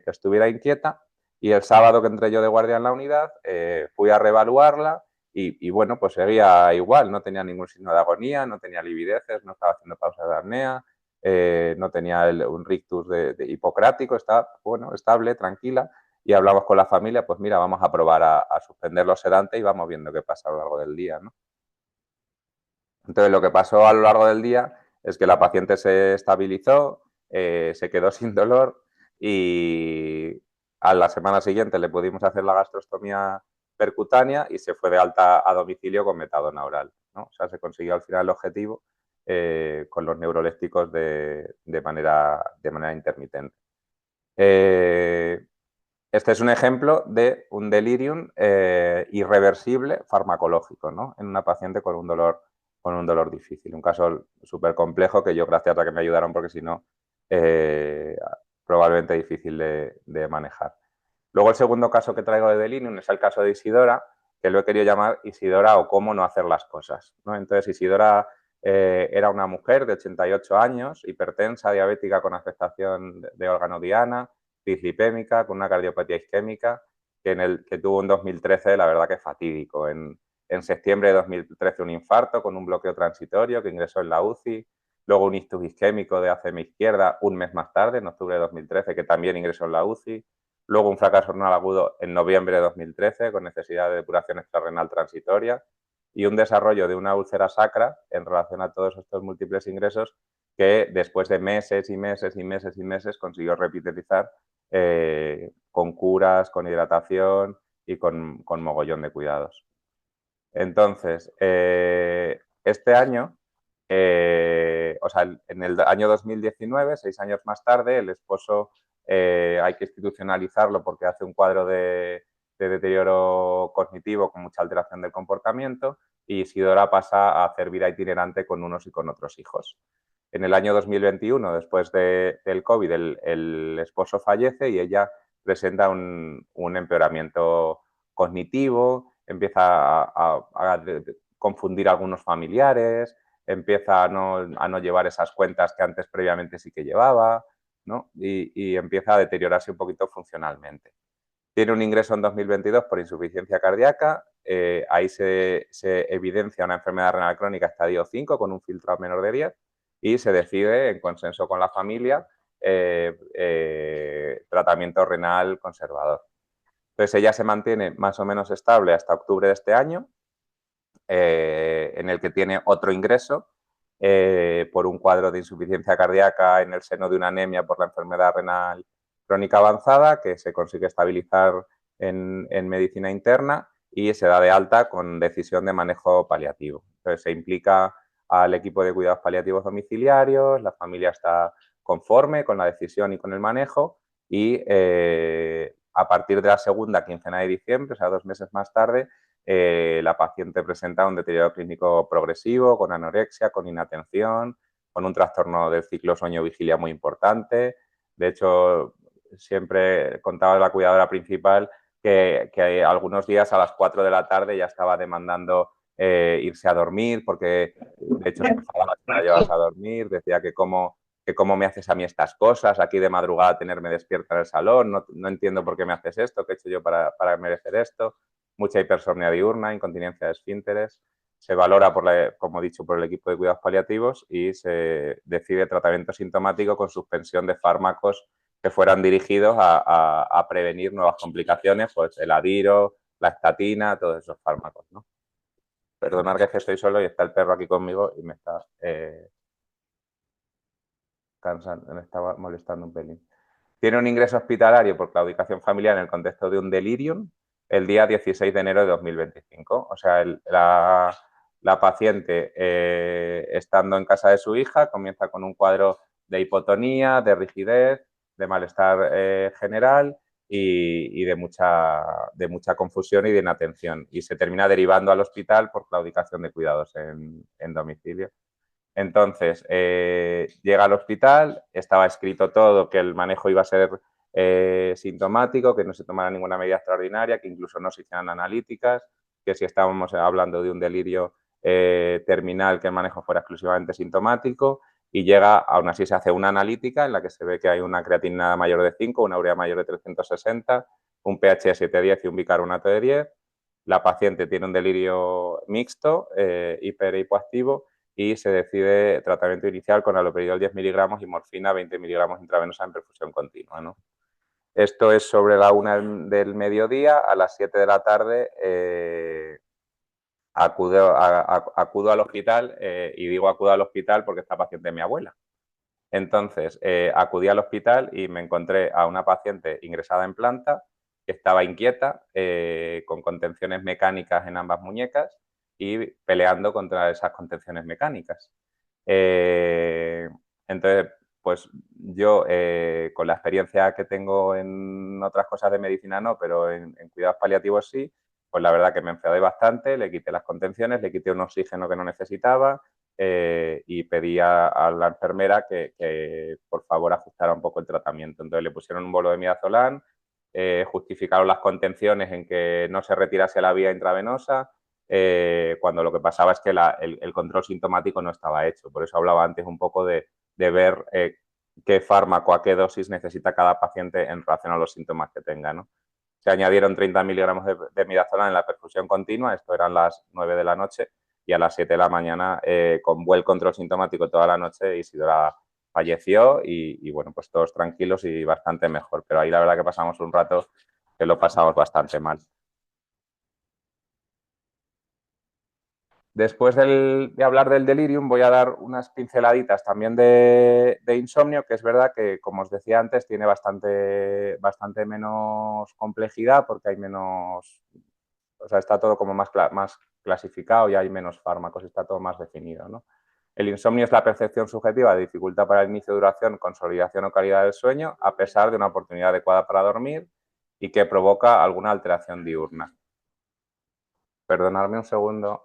Speaker 2: estuviera inquieta, y el sábado que entré yo de guardia en la unidad, fui a reevaluarla y bueno, pues seguía igual, no tenía ningún signo de agonía, no tenía livideces, no estaba haciendo pausas de apnea, no tenía un rictus de hipocrático, estaba estable, tranquila, y hablamos con la familia, pues mira, vamos a probar a suspender los sedantes y vamos viendo qué pasa a lo largo del día, ¿no? Entonces, lo que pasó a lo largo del día es que la paciente se estabilizó, se quedó sin dolor y a la semana siguiente le pudimos hacer la gastrostomía percutánea y se fue de alta a domicilio con metadona oral, ¿no? O sea, se consiguió al final el objetivo con los neurolépticos de manera intermitente. Este es un ejemplo de un delirium irreversible farmacológico, ¿no? En una paciente con un dolor difícil. Un caso súper complejo que yo, gracias a que me ayudaron, porque si no, probablemente difícil de manejar. Luego el segundo caso que traigo de delirium es el caso de Isidora, que lo he querido llamar Isidora o cómo no hacer las cosas, ¿no? Entonces Isidora era una mujer de 88 años, hipertensa, diabética con afectación de órgano diana, dislipémica, con una cardiopatía isquémica, que tuvo en 2013, la verdad que fatídico. En septiembre de 2013 un infarto con un bloqueo transitorio que ingresó en la UCI, luego un ictus isquémico de ACM izquierda un mes más tarde, en octubre de 2013, que también ingresó en la UCI, luego un fracaso renal agudo en noviembre de 2013 con necesidad de depuración extrarrenal transitoria y un desarrollo de una úlcera sacra en relación a todos estos múltiples ingresos que después de meses y meses y meses y meses consiguió revitalizar con curas, con hidratación y con mogollón de cuidados. Entonces, este año, o sea, en el año 2019, 6 años más tarde, el esposo hay que institucionalizarlo porque hace un cuadro de deterioro cognitivo con mucha alteración del comportamiento y Isidora pasa a hacer vida itinerante con unos y con otros hijos. En el año 2021, después del COVID, el esposo fallece y ella presenta un empeoramiento cognitivo, empieza a confundir a algunos familiares, empieza a no llevar esas cuentas que antes previamente sí que llevaba, ¿no? Y empieza a deteriorarse un poquito funcionalmente. Tiene un ingreso en 2022 por insuficiencia cardíaca, ahí se evidencia una enfermedad renal crónica estadio 5 con un filtrado menor de 10 y se decide, en consenso con la familia, tratamiento renal conservador. Entonces ella se mantiene más o menos estable hasta octubre de este año, en el que tiene otro ingreso por un cuadro de insuficiencia cardíaca en el seno de una anemia por la enfermedad renal crónica avanzada, que se consigue estabilizar en medicina interna y se da de alta con decisión de manejo paliativo. Entonces se implica al equipo de cuidados paliativos domiciliarios, la familia está conforme con la decisión y con el manejo y a partir de la segunda quincena de diciembre, o sea, 2 meses más tarde, la paciente presenta un deterioro clínico progresivo, con anorexia, con inatención, con un trastorno del ciclo sueño-vigilia muy importante. De hecho, siempre contaba la cuidadora principal que algunos días a las 4 de la tarde ya estaba demandando irse a dormir, porque de hecho se enfadaba si la llevas a dormir, decía que cómo me haces a mí estas cosas, aquí de madrugada tenerme despierta en el salón, no entiendo por qué me haces esto, qué he hecho yo para merecer esto. Mucha hipersomnia diurna, incontinencia de esfínteres. Se valora, como he dicho, por el equipo de cuidados paliativos y se decide tratamiento sintomático con suspensión de fármacos que fueran dirigidos a prevenir nuevas complicaciones, pues el adiro, la estatina, todos esos fármacos, ¿no? Perdonad que estoy solo y está el perro aquí conmigo y me está cansando, me estaba molestando un pelín. Tiene un ingreso hospitalario por claudicación familiar en el contexto de un delirium el día 16 de enero de 2025. O sea, la paciente, estando en casa de su hija, comienza con un cuadro de hipotonía, de rigidez, de malestar general y de mucha confusión y de inatención. Y se termina derivando al hospital por claudicación de cuidados en domicilio. Entonces, llega al hospital, estaba escrito todo, que el manejo iba a ser sintomático, que no se tomara ninguna medida extraordinaria, que incluso no se hicieran analíticas, que si estábamos hablando de un delirio terminal, que el manejo fuera exclusivamente sintomático, y llega, aún así se hace una analítica en la que se ve que hay una creatinina mayor de 5, una urea mayor de 360, un pH de 7,10 y un bicarbonato de 10. La paciente tiene un delirio mixto, hiper e hipoactivo, y se decide tratamiento inicial con haloperidol 10 miligramos y morfina 20 miligramos intravenosa en perfusión continua, ¿no? Esto es sobre la 1 del mediodía. A las 7 de la tarde acudo al hospital y digo acudo al hospital porque esta paciente es mi abuela. Entonces, acudí al hospital y me encontré a una paciente ingresada en planta que estaba inquieta, con contenciones mecánicas en ambas muñecas y peleando contra esas contenciones mecánicas. Entonces, pues yo, con la experiencia que tengo en otras cosas de medicina no, pero en cuidados paliativos sí, pues la verdad que me enfadé bastante, le quité las contenciones, le quité un oxígeno que no necesitaba y pedí a la enfermera que por favor ajustara un poco el tratamiento. Entonces le pusieron un bolo de midazolam, justificaron las contenciones en que no se retirase la vía intravenosa, cuando lo que pasaba es que el control sintomático no estaba hecho. Por eso hablaba antes un poco de ver qué fármaco, a qué dosis necesita cada paciente en relación a los síntomas que tenga, ¿no? Se añadieron 30 miligramos de midazolam en la perfusión continua, esto eran las 9 de la noche, y a las 7 de la mañana, con buen control sintomático toda la noche, Isidora falleció y bueno, pues todos tranquilos y bastante mejor. Pero ahí la verdad que pasamos un rato que lo pasamos bastante mal. Después de hablar del delirium, voy a dar unas pinceladitas también de insomnio, que es verdad que, como os decía antes, tiene bastante menos complejidad porque hay menos, o sea, está todo como más clasificado y hay menos fármacos, está todo más definido, ¿no? El insomnio es la percepción subjetiva de dificultad para el inicio, duración, consolidación o calidad del sueño, a pesar de una oportunidad adecuada para dormir y que provoca alguna alteración diurna. Perdonadme un segundo.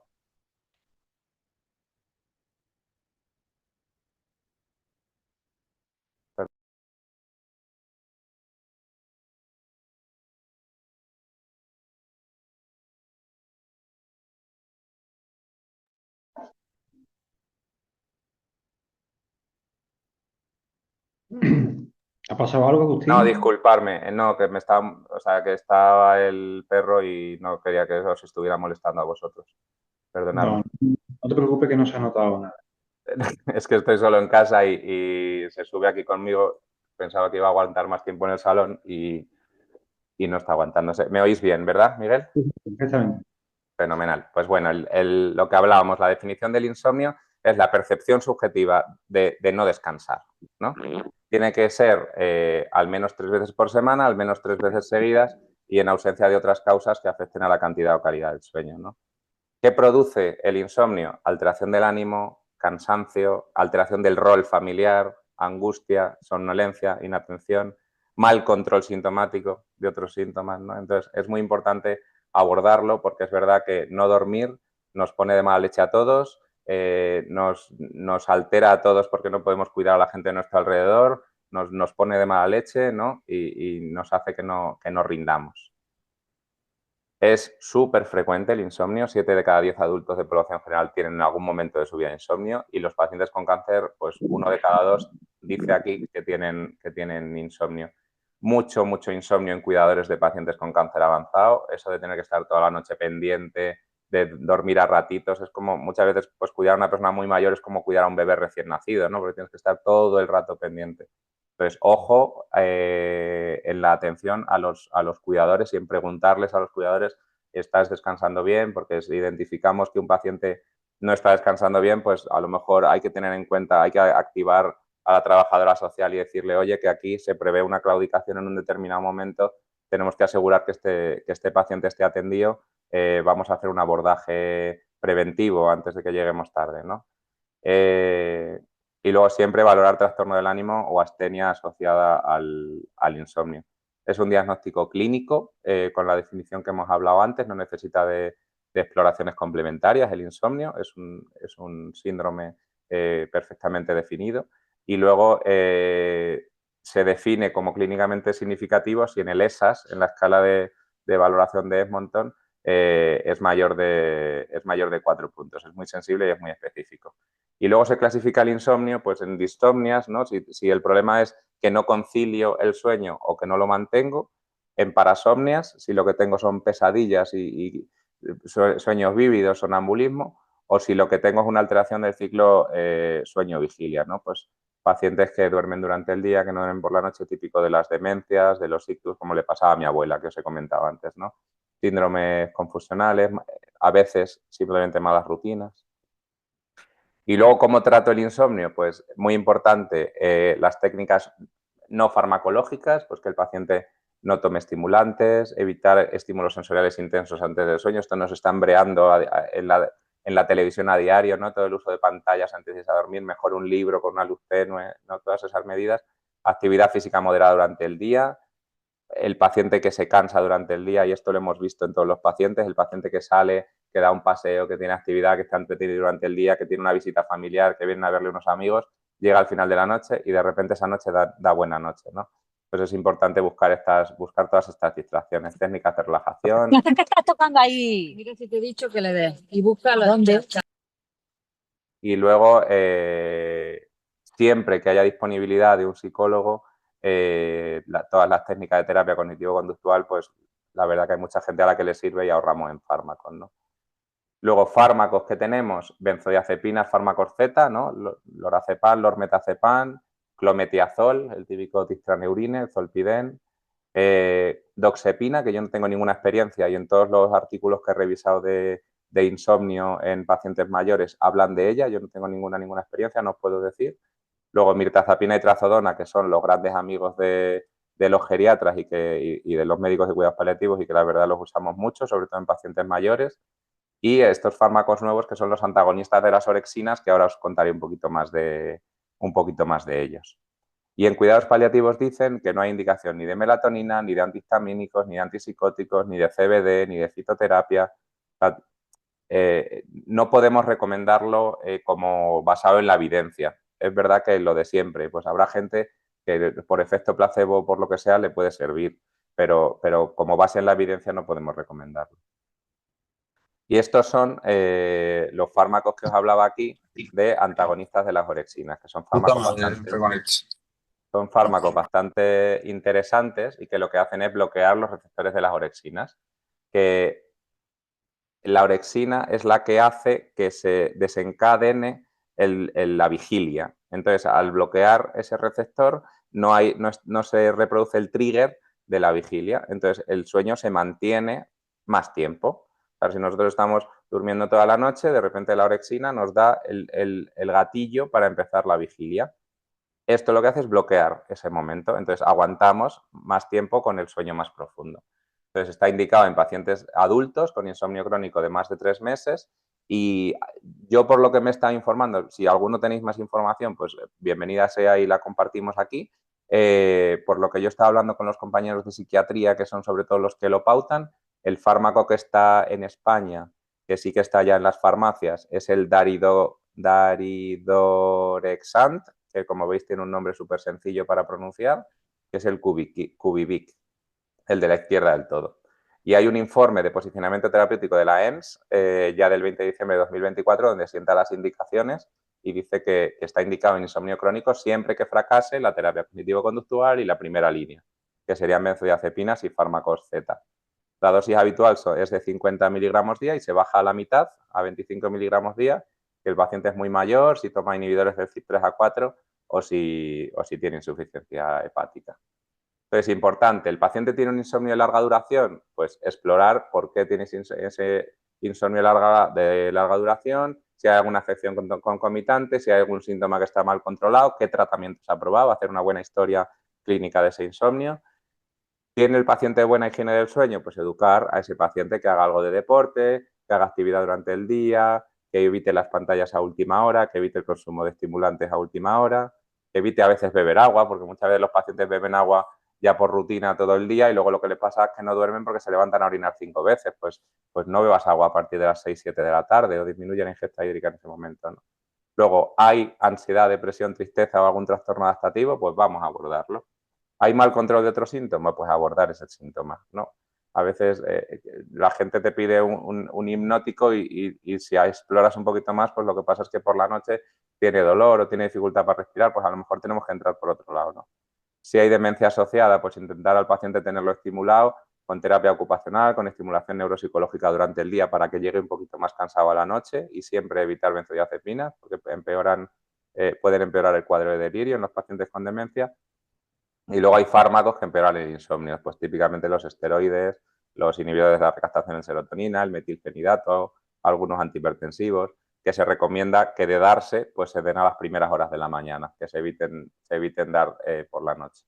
Speaker 3: ¿Ha pasado algo, Agustín?
Speaker 2: No, disculparme, no, que o sea, que estaba el perro y no quería que os estuviera molestando a vosotros. Perdonadme.
Speaker 3: No te preocupes que no se ha notado nada.
Speaker 2: Es que estoy solo en casa y se sube aquí conmigo. Pensaba que iba a aguantar más tiempo en el salón y no está aguantándose. ¿Me oís bien, verdad, Miguel?
Speaker 3: Perfectamente.
Speaker 2: Fenomenal. Pues bueno, lo que hablábamos, la definición del insomnio es la percepción subjetiva de no descansar, ¿no? Tiene que ser al menos 3 veces por semana, al menos 3 veces seguidas y en ausencia de otras causas que afecten a la cantidad o calidad del sueño, ¿no? ¿Qué produce el insomnio? Alteración del ánimo, cansancio, alteración del rol familiar, angustia, somnolencia, inatención, mal control sintomático de otros síntomas, ¿no? Entonces, es muy importante abordarlo porque es verdad que no dormir nos pone de mala leche a todos, nos altera a todos porque no podemos cuidar a la gente de nuestro alrededor, nos pone de mala leche, ¿no? Y nos hace que no rindamos. Es súper frecuente el insomnio, 7 de cada 10 adultos de población general tienen en algún momento de su vida insomnio y los pacientes con cáncer, pues 1 de cada 2 dice aquí que tienen insomnio. Mucho insomnio en cuidadores de pacientes con cáncer avanzado, eso de tener que estar toda la noche pendiente, de dormir a ratitos, es como muchas veces pues cuidar a una persona muy mayor es como cuidar a un bebé recién nacido, ¿no? Porque tienes que estar todo el rato pendiente. Entonces, ojo en la atención a los cuidadores y en preguntarles a los cuidadores, ¿estás descansando bien? Porque si identificamos que un paciente no está descansando bien, pues a lo mejor hay que tener en cuenta, hay que activar a la trabajadora social y decirle, oye, que aquí se prevé una claudicación en un determinado momento, tenemos que asegurar que este paciente esté atendido, vamos a hacer un abordaje preventivo antes de que lleguemos tarde, ¿no? Y luego siempre valorar trastorno del ánimo o astenia asociada al insomnio. Es un diagnóstico clínico, con la definición que hemos hablado antes, no necesita de exploraciones complementarias el insomnio, es un síndrome perfectamente definido. Y luego se define como clínicamente significativo si en el ESAS, en la escala de valoración de Edmonton, es mayor de 4 puntos. Es muy sensible y es muy específico. Y luego se clasifica el insomnio pues en distomnias, ¿no? Si el problema es que no concilio el sueño o que no lo mantengo, en parasomnias, si lo que tengo son pesadillas y sueños vívidos, sonambulismo, o si lo que tengo es una alteración del ciclo sueño-vigilia, ¿no? Pues pacientes que duermen durante el día, que no duermen por la noche, típico de las demencias, de los ictus, como le pasaba a mi abuela, que os he comentado antes, ¿no? Síndromes confusionales, a veces simplemente malas rutinas. Y luego, ¿cómo trato el insomnio? Pues muy importante, las técnicas no farmacológicas, pues que el paciente no tome estimulantes, evitar estímulos sensoriales intensos antes del sueño. Esto nos está embreando en la televisión a diario, ¿no? Todo el uso de pantallas antes de irse a dormir, mejor un libro con una luz tenue, ¿no? Todas esas medidas. Actividad física moderada durante el día. El paciente que se cansa durante el día, y esto lo hemos visto en todos los pacientes, el paciente que sale, que da un paseo, que tiene actividad, que está entretenido durante el día, que tiene una visita familiar, que vienen a verle unos amigos, llega al final de la noche y de repente esa noche da buena noche, ¿no? Pues es importante buscar todas estas distracciones, técnicas de relajación.
Speaker 4: ¿Qué estás tocando ahí? Mira si te he dicho que le des. Y búscalo. ¿Dónde?
Speaker 2: Y luego, siempre que haya disponibilidad de un psicólogo, todas las técnicas de terapia cognitivo-conductual, pues la verdad que hay mucha gente a la que le sirve y ahorramos en fármacos, ¿no? Luego, fármacos que tenemos, benzodiazepinas, fármacos Z, ¿no? Lorazepam, lormetazepam, clometiazol, el típico tistraneurine, el zolpidem, doxepina, que yo no tengo ninguna experiencia y en todos los artículos que he revisado de insomnio en pacientes mayores hablan de ella, yo no tengo ninguna experiencia, no os puedo decir. Luego, mirtazapina y trazodona, que son los grandes amigos de los geriatras y de los médicos de cuidados paliativos y que la verdad los usamos mucho, sobre todo en pacientes mayores. Y estos fármacos nuevos que son los antagonistas de las orexinas, que ahora os contaré un poquito más de ellos. Y en cuidados paliativos dicen que no hay indicación ni de melatonina, ni de antihistamínicos, ni de antipsicóticos, ni de CBD, ni de fitoterapia. No podemos recomendarlo como basado en la evidencia. Es verdad que lo de siempre, pues habrá gente que por efecto placebo, por lo que sea, le puede servir, pero como base en la evidencia no podemos recomendarlo. Y estos son los fármacos que os hablaba aquí de antagonistas de las orexinas, que son fármacos bastante interesantes y que lo que hacen es bloquear los receptores de las orexinas, que la orexina es la que hace que se desencadene la vigilia. Entonces, al bloquear ese receptor, no se reproduce el trigger de la vigilia. Entonces, el sueño se mantiene más tiempo. Claro, si nosotros estamos durmiendo toda la noche, de repente la orexina nos da el gatillo para empezar la vigilia. Esto lo que hace es bloquear ese momento. Entonces, aguantamos más tiempo con el sueño más profundo. Entonces, está indicado en pacientes adultos con insomnio crónico de más de 3 meses y yo, por lo que me está informando, si alguno tenéis más información, pues bienvenida sea y la compartimos aquí. Por lo que yo estaba hablando con los compañeros de psiquiatría, que son sobre todo los que lo pautan, el fármaco que está en España, que sí que está ya en las farmacias, es el daridorexant, que como veis tiene un nombre súper sencillo para pronunciar, que es el Quviviq, el de la izquierda del todo. Y hay un informe de posicionamiento terapéutico de la EMS ya del 20 de diciembre de 2024 donde sienta las indicaciones y dice que está indicado en insomnio crónico siempre que fracase la terapia cognitivo-conductual y la primera línea, que serían benzodiazepinas y fármacos Z. La dosis habitual es de 50 miligramos día y se baja a la mitad, a 25 miligramos día, que el paciente es muy mayor, si toma inhibidores del CYP3A4 o si tiene insuficiencia hepática. Entonces, importante, ¿el paciente tiene un insomnio de larga duración? Pues explorar por qué tiene ese insomnio de larga duración, si hay alguna afección concomitante, si hay algún síntoma que está mal controlado, qué tratamiento se ha probado, hacer una buena historia clínica de ese insomnio. ¿Tiene el paciente buena higiene del sueño? Pues educar a ese paciente que haga algo de deporte, que haga actividad durante el día, que evite las pantallas a última hora, que evite el consumo de estimulantes a última hora, que evite a veces beber agua, porque muchas veces los pacientes beben agua ya por rutina todo el día y luego lo que les pasa es que no duermen porque se levantan a orinar 5 veces. Pues no bebas agua a partir de las 6, 7 de la tarde o disminuye la ingesta hídrica en ese momento, ¿no? Luego, ¿hay ansiedad, depresión, tristeza o algún trastorno adaptativo? Pues vamos a abordarlo. ¿Hay mal control de otro síntoma? Pues abordar ese síntoma, ¿no? A veces la gente te pide un hipnótico y si exploras un poquito más, pues lo que pasa es que por la noche tiene dolor o tiene dificultad para respirar, pues a lo mejor tenemos que entrar por otro lado, ¿no? Si hay demencia asociada, pues intentar al paciente tenerlo estimulado con terapia ocupacional, con estimulación neuropsicológica durante el día para que llegue un poquito más cansado a la noche y siempre evitar benzodiazepinas porque pueden empeorar el cuadro de delirio en los pacientes con demencia. Y luego hay fármacos que empeoran el insomnio, pues típicamente los esteroides, los inhibidores de la recaptación de serotonina, el metilfenidato, algunos antihipertensivos, que se recomienda que de darse, pues se den a las primeras horas de la mañana, que se eviten dar por la noche.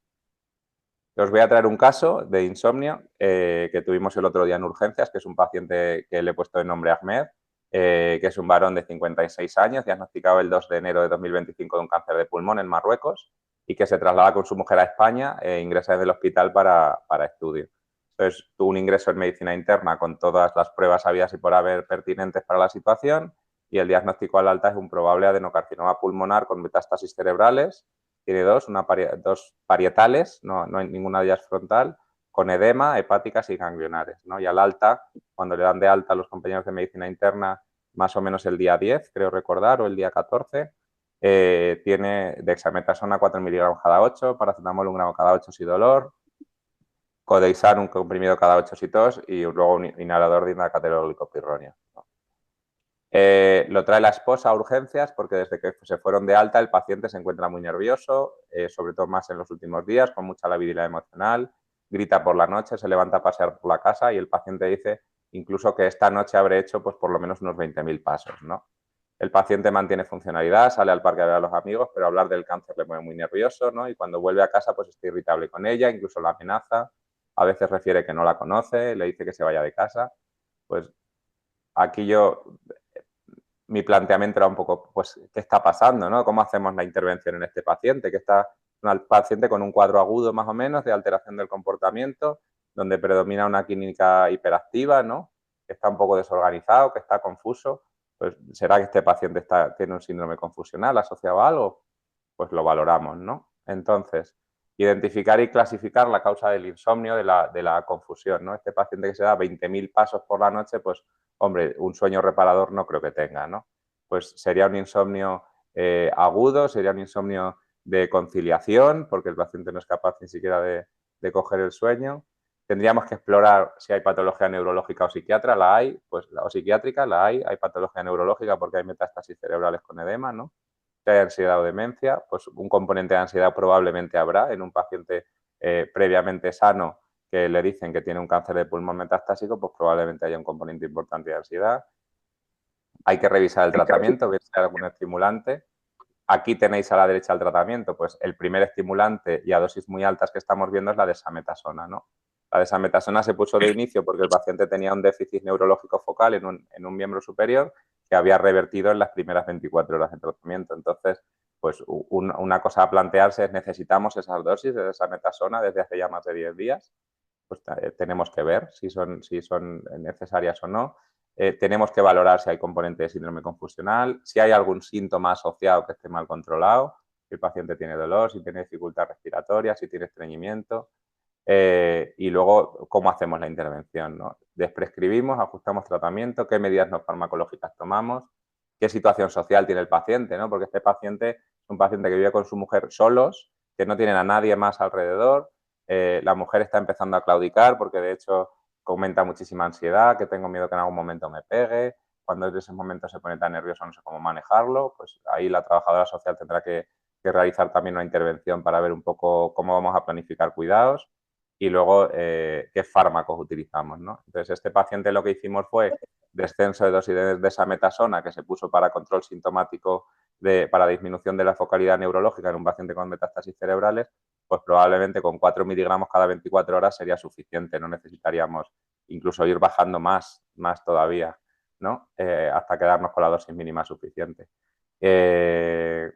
Speaker 2: Os voy a traer un caso de insomnio que tuvimos el otro día en urgencias, que es un paciente que le he puesto de nombre Ahmed, que es un varón de 56 años, diagnosticado el 2 de enero de 2025 de un cáncer de pulmón en Marruecos y que se traslada con su mujer a España e ingresa en el hospital para estudio. Entonces, tuvo un ingreso en medicina interna con todas las pruebas habidas y por haber pertinentes para la situación y el diagnóstico al alta es un probable adenocarcinoma pulmonar con metástasis cerebrales. Tiene dos parietales, no hay ninguna de ellas frontal, con edema, hepáticas y ganglionares, ¿no? Y al alta, cuando le dan de alta a los compañeros de medicina interna, más o menos el día 10, creo recordar, o el día 14, tiene dexametasona 4 miligramos cada 8, paracetamol 1 gramo cada 8 si dolor, Codexar un comprimido cada 8 si tos y luego un inhalador de indacateroglicopirronio, ¿no? Lo trae la esposa a urgencias porque desde que se fueron de alta el paciente se encuentra muy nervioso, sobre todo más en los últimos días, con mucha labilidad emocional, grita por la noche, se levanta a pasear por la casa y el paciente dice incluso que esta noche habré hecho pues por lo menos unos 20.000 pasos, ¿no? El paciente mantiene funcionalidad, sale al parque a ver a los amigos, pero hablar del cáncer le pone muy nervioso, ¿no? Y cuando vuelve a casa pues está irritable con ella, incluso la amenaza, a veces refiere que no la conoce, le dice que se vaya de casa. Pues aquí mi planteamiento era un poco, pues, ¿qué está pasando, no? ¿Cómo hacemos la intervención en este paciente? Que está un paciente con un cuadro agudo más o menos de alteración del comportamiento, donde predomina una química hiperactiva, ¿no? Que está un poco desorganizado, que está confuso. Pues, ¿será que este paciente tiene un síndrome confusional asociado a algo? Pues lo valoramos, ¿no? Entonces, identificar y clasificar la causa del insomnio, de la confusión, ¿no? Este paciente que se da 20.000 pasos por la noche, pues, hombre, un sueño reparador no creo que tenga, ¿no? Pues sería un insomnio agudo, sería un insomnio de conciliación, porque el paciente no es capaz ni siquiera de coger el sueño. Tendríamos que explorar si hay patología neurológica o psiquiatra, la hay, pues, o psiquiátrica, la hay patología neurológica porque hay metástasis cerebrales con edema, ¿no? Si hay ansiedad o demencia, pues un componente de ansiedad probablemente habrá en un paciente previamente sano que le dicen que tiene un cáncer de pulmón metastásico, pues probablemente haya un componente importante de ansiedad. Hay que revisar el tratamiento, ver si hay algún estimulante. Aquí tenéis a la derecha el tratamiento, pues el primer estimulante y a dosis muy altas que estamos viendo es la desametasona, ¿no? La desametasona se puso de inicio porque el paciente tenía un déficit neurológico focal en un miembro superior que había revertido en las primeras 24 horas de tratamiento. Entonces, pues una cosa a plantearse es necesitamos esas dosis de desametasona desde hace ya más de 10 días. Pues tenemos que ver si son necesarias o no. Tenemos que valorar si hay componente de síndrome confusional, si hay algún síntoma asociado que esté mal controlado, si el paciente tiene dolor, si tiene dificultad respiratoria, si tiene estreñimiento. Y luego, ¿cómo hacemos la intervención, ¿no? Desprescribimos, ajustamos tratamiento, qué medidas no farmacológicas tomamos, qué situación social tiene el paciente, ¿no? Porque este paciente es un paciente que vive con su mujer solos, que no tienen a nadie más alrededor. La mujer está empezando a claudicar porque de hecho comenta muchísima ansiedad, que tengo miedo que en algún momento me pegue, cuando en ese momento se pone tan nervioso no sé cómo manejarlo, pues ahí la trabajadora social tendrá que realizar también una intervención para ver un poco cómo vamos a planificar cuidados y luego qué fármacos utilizamos, ¿no? Entonces, este paciente lo que hicimos fue descenso de dosis de desametasona que se puso para control sintomático para disminución de la focalidad neurológica en un paciente con metástasis cerebrales, pues probablemente con 4 miligramos cada 24 horas sería suficiente, no necesitaríamos incluso ir bajando más todavía, ¿no? Hasta quedarnos con la dosis mínima suficiente. Es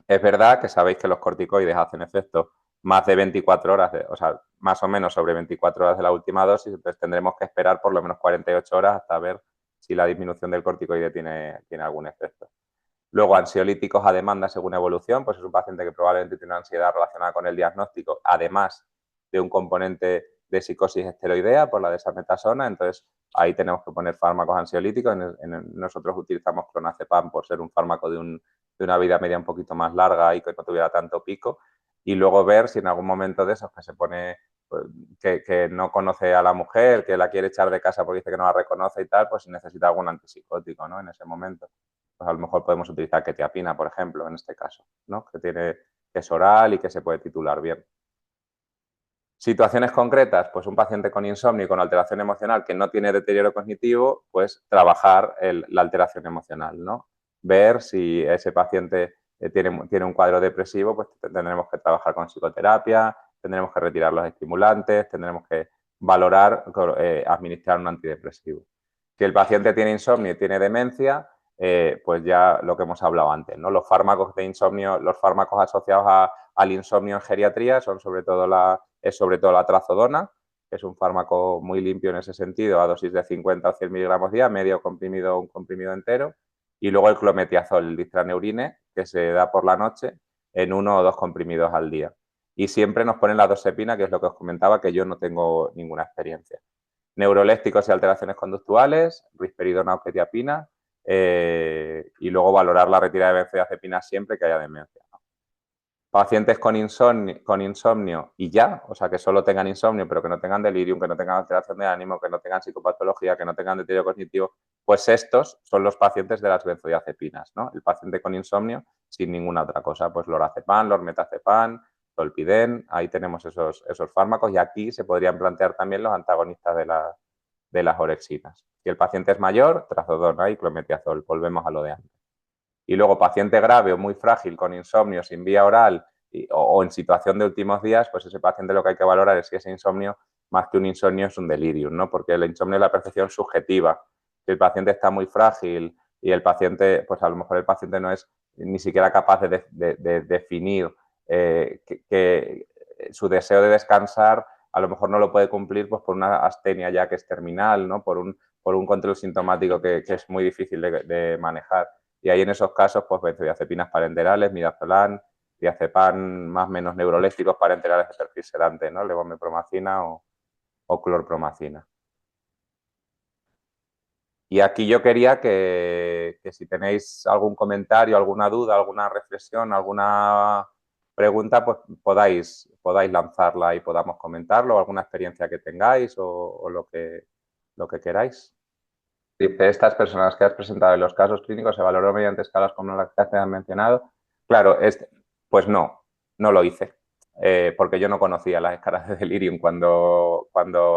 Speaker 2: verdad que sabéis que los corticoides hacen efecto más de 24 horas, o sea, más o menos sobre 24 horas de la última dosis, entonces tendremos que esperar por lo menos 48 horas hasta ver si la disminución del corticoide tiene algún efecto. Luego, ansiolíticos a demanda según evolución, pues es un paciente que probablemente tiene una ansiedad relacionada con el diagnóstico, además de un componente de psicosis esteroidea por la desametasona, entonces ahí tenemos que poner fármacos ansiolíticos. Nosotros utilizamos clonazepam por ser un fármaco de una vida media un poquito más larga y que no tuviera tanto pico, y luego ver si en algún momento de esos que se pone, pues, que no conoce a la mujer, que la quiere echar de casa porque dice que no la reconoce y tal, pues necesita algún antipsicótico, ¿no? En ese momento. Pues a lo mejor podemos utilizar quetiapina, por ejemplo, en este caso, ¿no? Que es oral y que se puede titular bien. Situaciones concretas, pues un paciente con insomnio y con alteración emocional que no tiene deterioro cognitivo, pues trabajar la alteración emocional, ¿no? Ver si ese paciente tiene un cuadro depresivo, pues tendremos que trabajar con psicoterapia, tendremos que retirar los estimulantes, tendremos que valorar administrar un antidepresivo. Si el paciente tiene insomnio y tiene demencia, pues ya lo que hemos hablado antes, ¿no? Los fármacos de insomnio, los fármacos asociados al insomnio en geriatría son sobre todo la trazodona, que es un fármaco muy limpio en ese sentido, a dosis de 50 o 100 miligramos día, medio comprimido o un comprimido entero, y luego el clometiazol, el distraneurine, que se da por la noche en 1 o 2 comprimidos al día. Y siempre nos ponen la dosepina, que es lo que os comentaba, que yo no tengo ninguna experiencia. Neurolépticos y alteraciones conductuales, risperidona o quetiapina, y luego valorar la retirada de benzodiazepinas siempre que haya demencia, ¿no? Pacientes con insomnio y ya, o sea, que solo tengan insomnio, pero que no tengan delirium, que no tengan alteración de ánimo, que no tengan psicopatología, que no tengan deterioro cognitivo, pues estos son los pacientes de las benzodiazepinas, ¿no? El paciente con insomnio sin ninguna otra cosa, pues lorazepam, lormetazepam, tolpidem, ahí tenemos esos fármacos y aquí se podrían plantear también los antagonistas de las orexinas. Si el paciente es mayor, trazodona y clometiazol, volvemos a lo de antes. Y luego paciente grave o muy frágil con insomnio sin vía oral o en situación de últimos días, pues ese paciente lo que hay que valorar es si ese insomnio, más que un insomnio, es un delirium, ¿no? Porque el insomnio es la percepción subjetiva. Si el paciente está muy frágil y el paciente, pues a lo mejor el paciente no es ni siquiera capaz de definir que su deseo de descansar, a lo mejor no lo puede cumplir pues por una astenia ya que es terminal, ¿no? Por un control sintomático que es muy difícil de manejar. Y ahí en esos casos, pues benzodiazepinas parenterales, midazolam, diazepam más o menos neurolépticos parenterales de perfil sedante, ¿no? Levomepromacina o clorpromacina. Y aquí yo quería que si tenéis algún comentario, alguna duda, alguna reflexión, alguna pregunta, pues podáis lanzarla y podamos comentarlo, alguna experiencia que tengáis o lo que queráis. Dice, estas personas que has presentado en los casos clínicos se valoró mediante escalas como las que has mencionado. Claro, pues no lo hice, porque yo no conocía las escalas de delirium cuando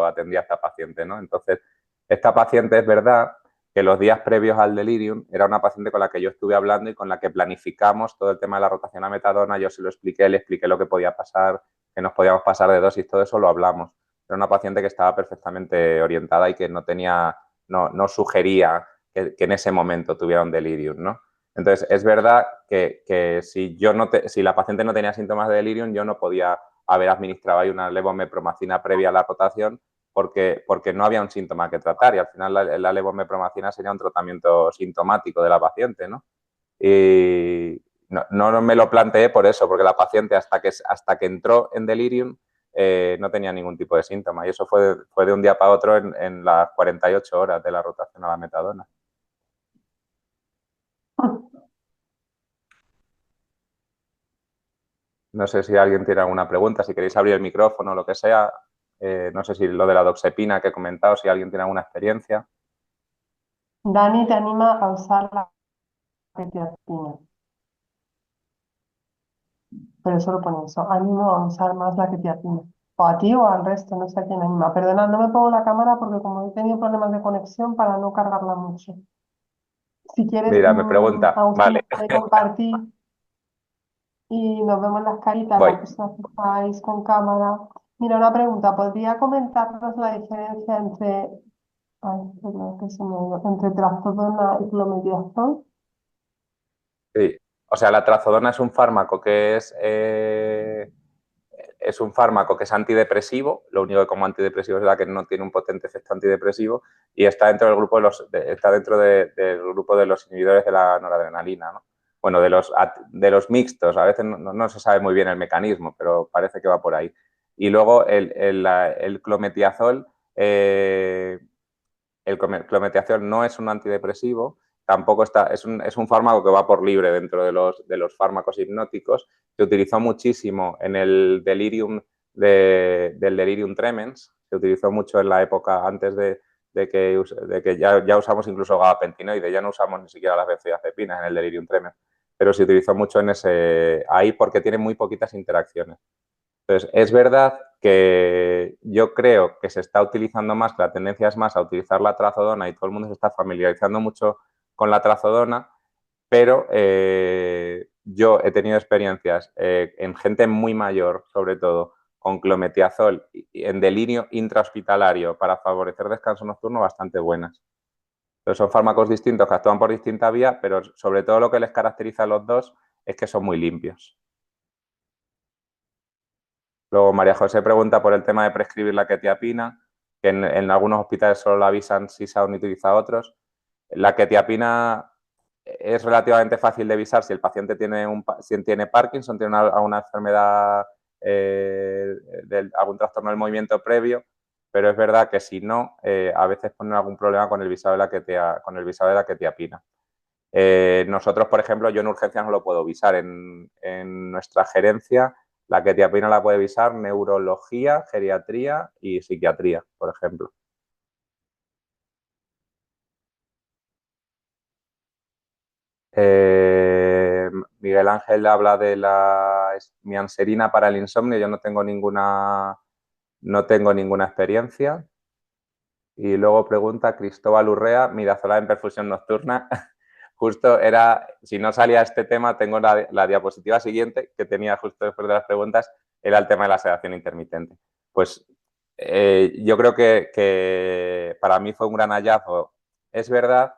Speaker 2: atendía a esta paciente, ¿no? Entonces, esta paciente es verdad que los días previos al delirium era una paciente con la que yo estuve hablando y con la que planificamos todo el tema de la rotación a metadona, yo se lo expliqué, le expliqué lo que podía pasar, que nos podíamos pasar de dosis, todo eso lo hablamos. Era una paciente que estaba perfectamente orientada y que no sugería que en ese momento tuviera un delirium, ¿no? Entonces, es verdad que si la paciente no tenía síntomas de delirium, yo no podía haber administrado ahí una levomepromacina previa a la rotación porque no había un síntoma que tratar y al final la levomepromacina sería un tratamiento sintomático de la paciente, ¿no? Y no me lo planteé por eso, porque la paciente hasta que entró en delirium no tenía ningún tipo de síntoma y eso fue de un día para otro en las 48 horas de la rotación a la metadona. No sé si alguien tiene alguna pregunta, si queréis abrir el micrófono o lo que sea. No sé si lo de la doxepina que he comentado, si alguien tiene alguna experiencia.
Speaker 1: Dani te anima a usar la quetiapina, pero solo pone eso, animo a usar más la quetiapina. O a ti o al resto, no sé a quién anima. Perdona, no me pongo la cámara porque como he tenido problemas de conexión para no cargarla mucho. Si quieres,
Speaker 2: Mira, me pregunta.
Speaker 1: Agustín,
Speaker 2: Vale,
Speaker 1: puede compartir y nos vemos las caritas,
Speaker 2: voy.
Speaker 1: las personas que estáis con cámara. Mira, una pregunta, ¿podría comentarnos la diferencia entre, ay, perdón, que se me ha ido, entre trazodona y clometiazol?
Speaker 2: Sí. O sea, la trazodona es un fármaco que es un fármaco que es antidepresivo, lo único que como antidepresivo es que no tiene un potente efecto antidepresivo y está dentro del grupo del grupo de los inhibidores de la noradrenalina, ¿no? Bueno, de los mixtos, a veces no se sabe muy bien el mecanismo, pero parece que va por ahí. Y luego el clometiazol, clometiazol no es un antidepresivo, tampoco es un fármaco que va por libre dentro de los fármacos hipnóticos. Se utilizó muchísimo en el delirium del delirium tremens, se utilizó mucho en la época antes de que ya usamos incluso gabapentinoide, ya no usamos ni siquiera las benzodiazepinas en el delirium tremens, pero se utilizó mucho ahí porque tiene muy poquitas interacciones. Entonces, es verdad que yo creo que se está utilizando más, que la tendencia es más a utilizar la trazodona y todo el mundo se está familiarizando mucho con la trazodona, pero yo he tenido experiencias en gente muy mayor, sobre todo, con clometiazol en delirio intrahospitalario para favorecer descanso nocturno bastante buenas. Entonces son fármacos distintos que actúan por distinta vía, pero sobre todo lo que les caracteriza a los dos es que son muy limpios. Luego María José pregunta por el tema de prescribir la quetiapina, que en algunos hospitales solo la avisan si se utiliza otros. La quetiapina es relativamente fácil de avisar si el paciente si tiene Parkinson, tiene alguna enfermedad, algún trastorno del movimiento previo, pero es verdad que si no, a veces ponen algún problema con el visado de la quetiapina. Nosotros, por ejemplo, yo en urgencias no lo puedo visar. En nuestra gerencia, la quetiapina la puede visar neurología, geriatría y psiquiatría, por ejemplo. Miguel Ángel habla de la mianserina para el insomnio. Yo no tengo ninguna experiencia. Y luego pregunta Cristóbal Urrea, midazolam en perfusión nocturna. Justo era, si no salía este tema, tengo la diapositiva siguiente que tenía justo después de las preguntas, era el tema de la sedación intermitente. Pues yo creo que para mí fue un gran hallazgo. Es verdad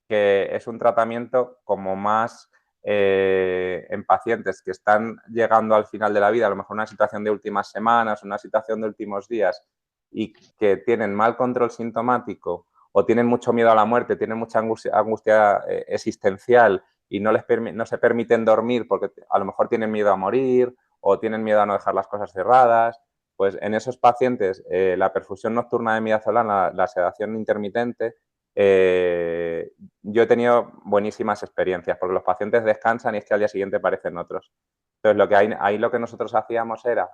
Speaker 2: que es un tratamiento como más en pacientes que están llegando al final de la vida, a lo mejor una situación de últimas semanas, una situación de últimos días y que tienen mal control sintomático o tienen mucho miedo a la muerte, tienen mucha angustia existencial y no se permiten dormir porque a lo mejor tienen miedo a morir o tienen miedo a no dejar las cosas cerradas, pues en esos pacientes la perfusión nocturna de midazolam, la sedación intermitente, yo he tenido buenísimas experiencias porque los pacientes descansan y es que al día siguiente aparecen otros. Entonces, ahí lo que nosotros hacíamos era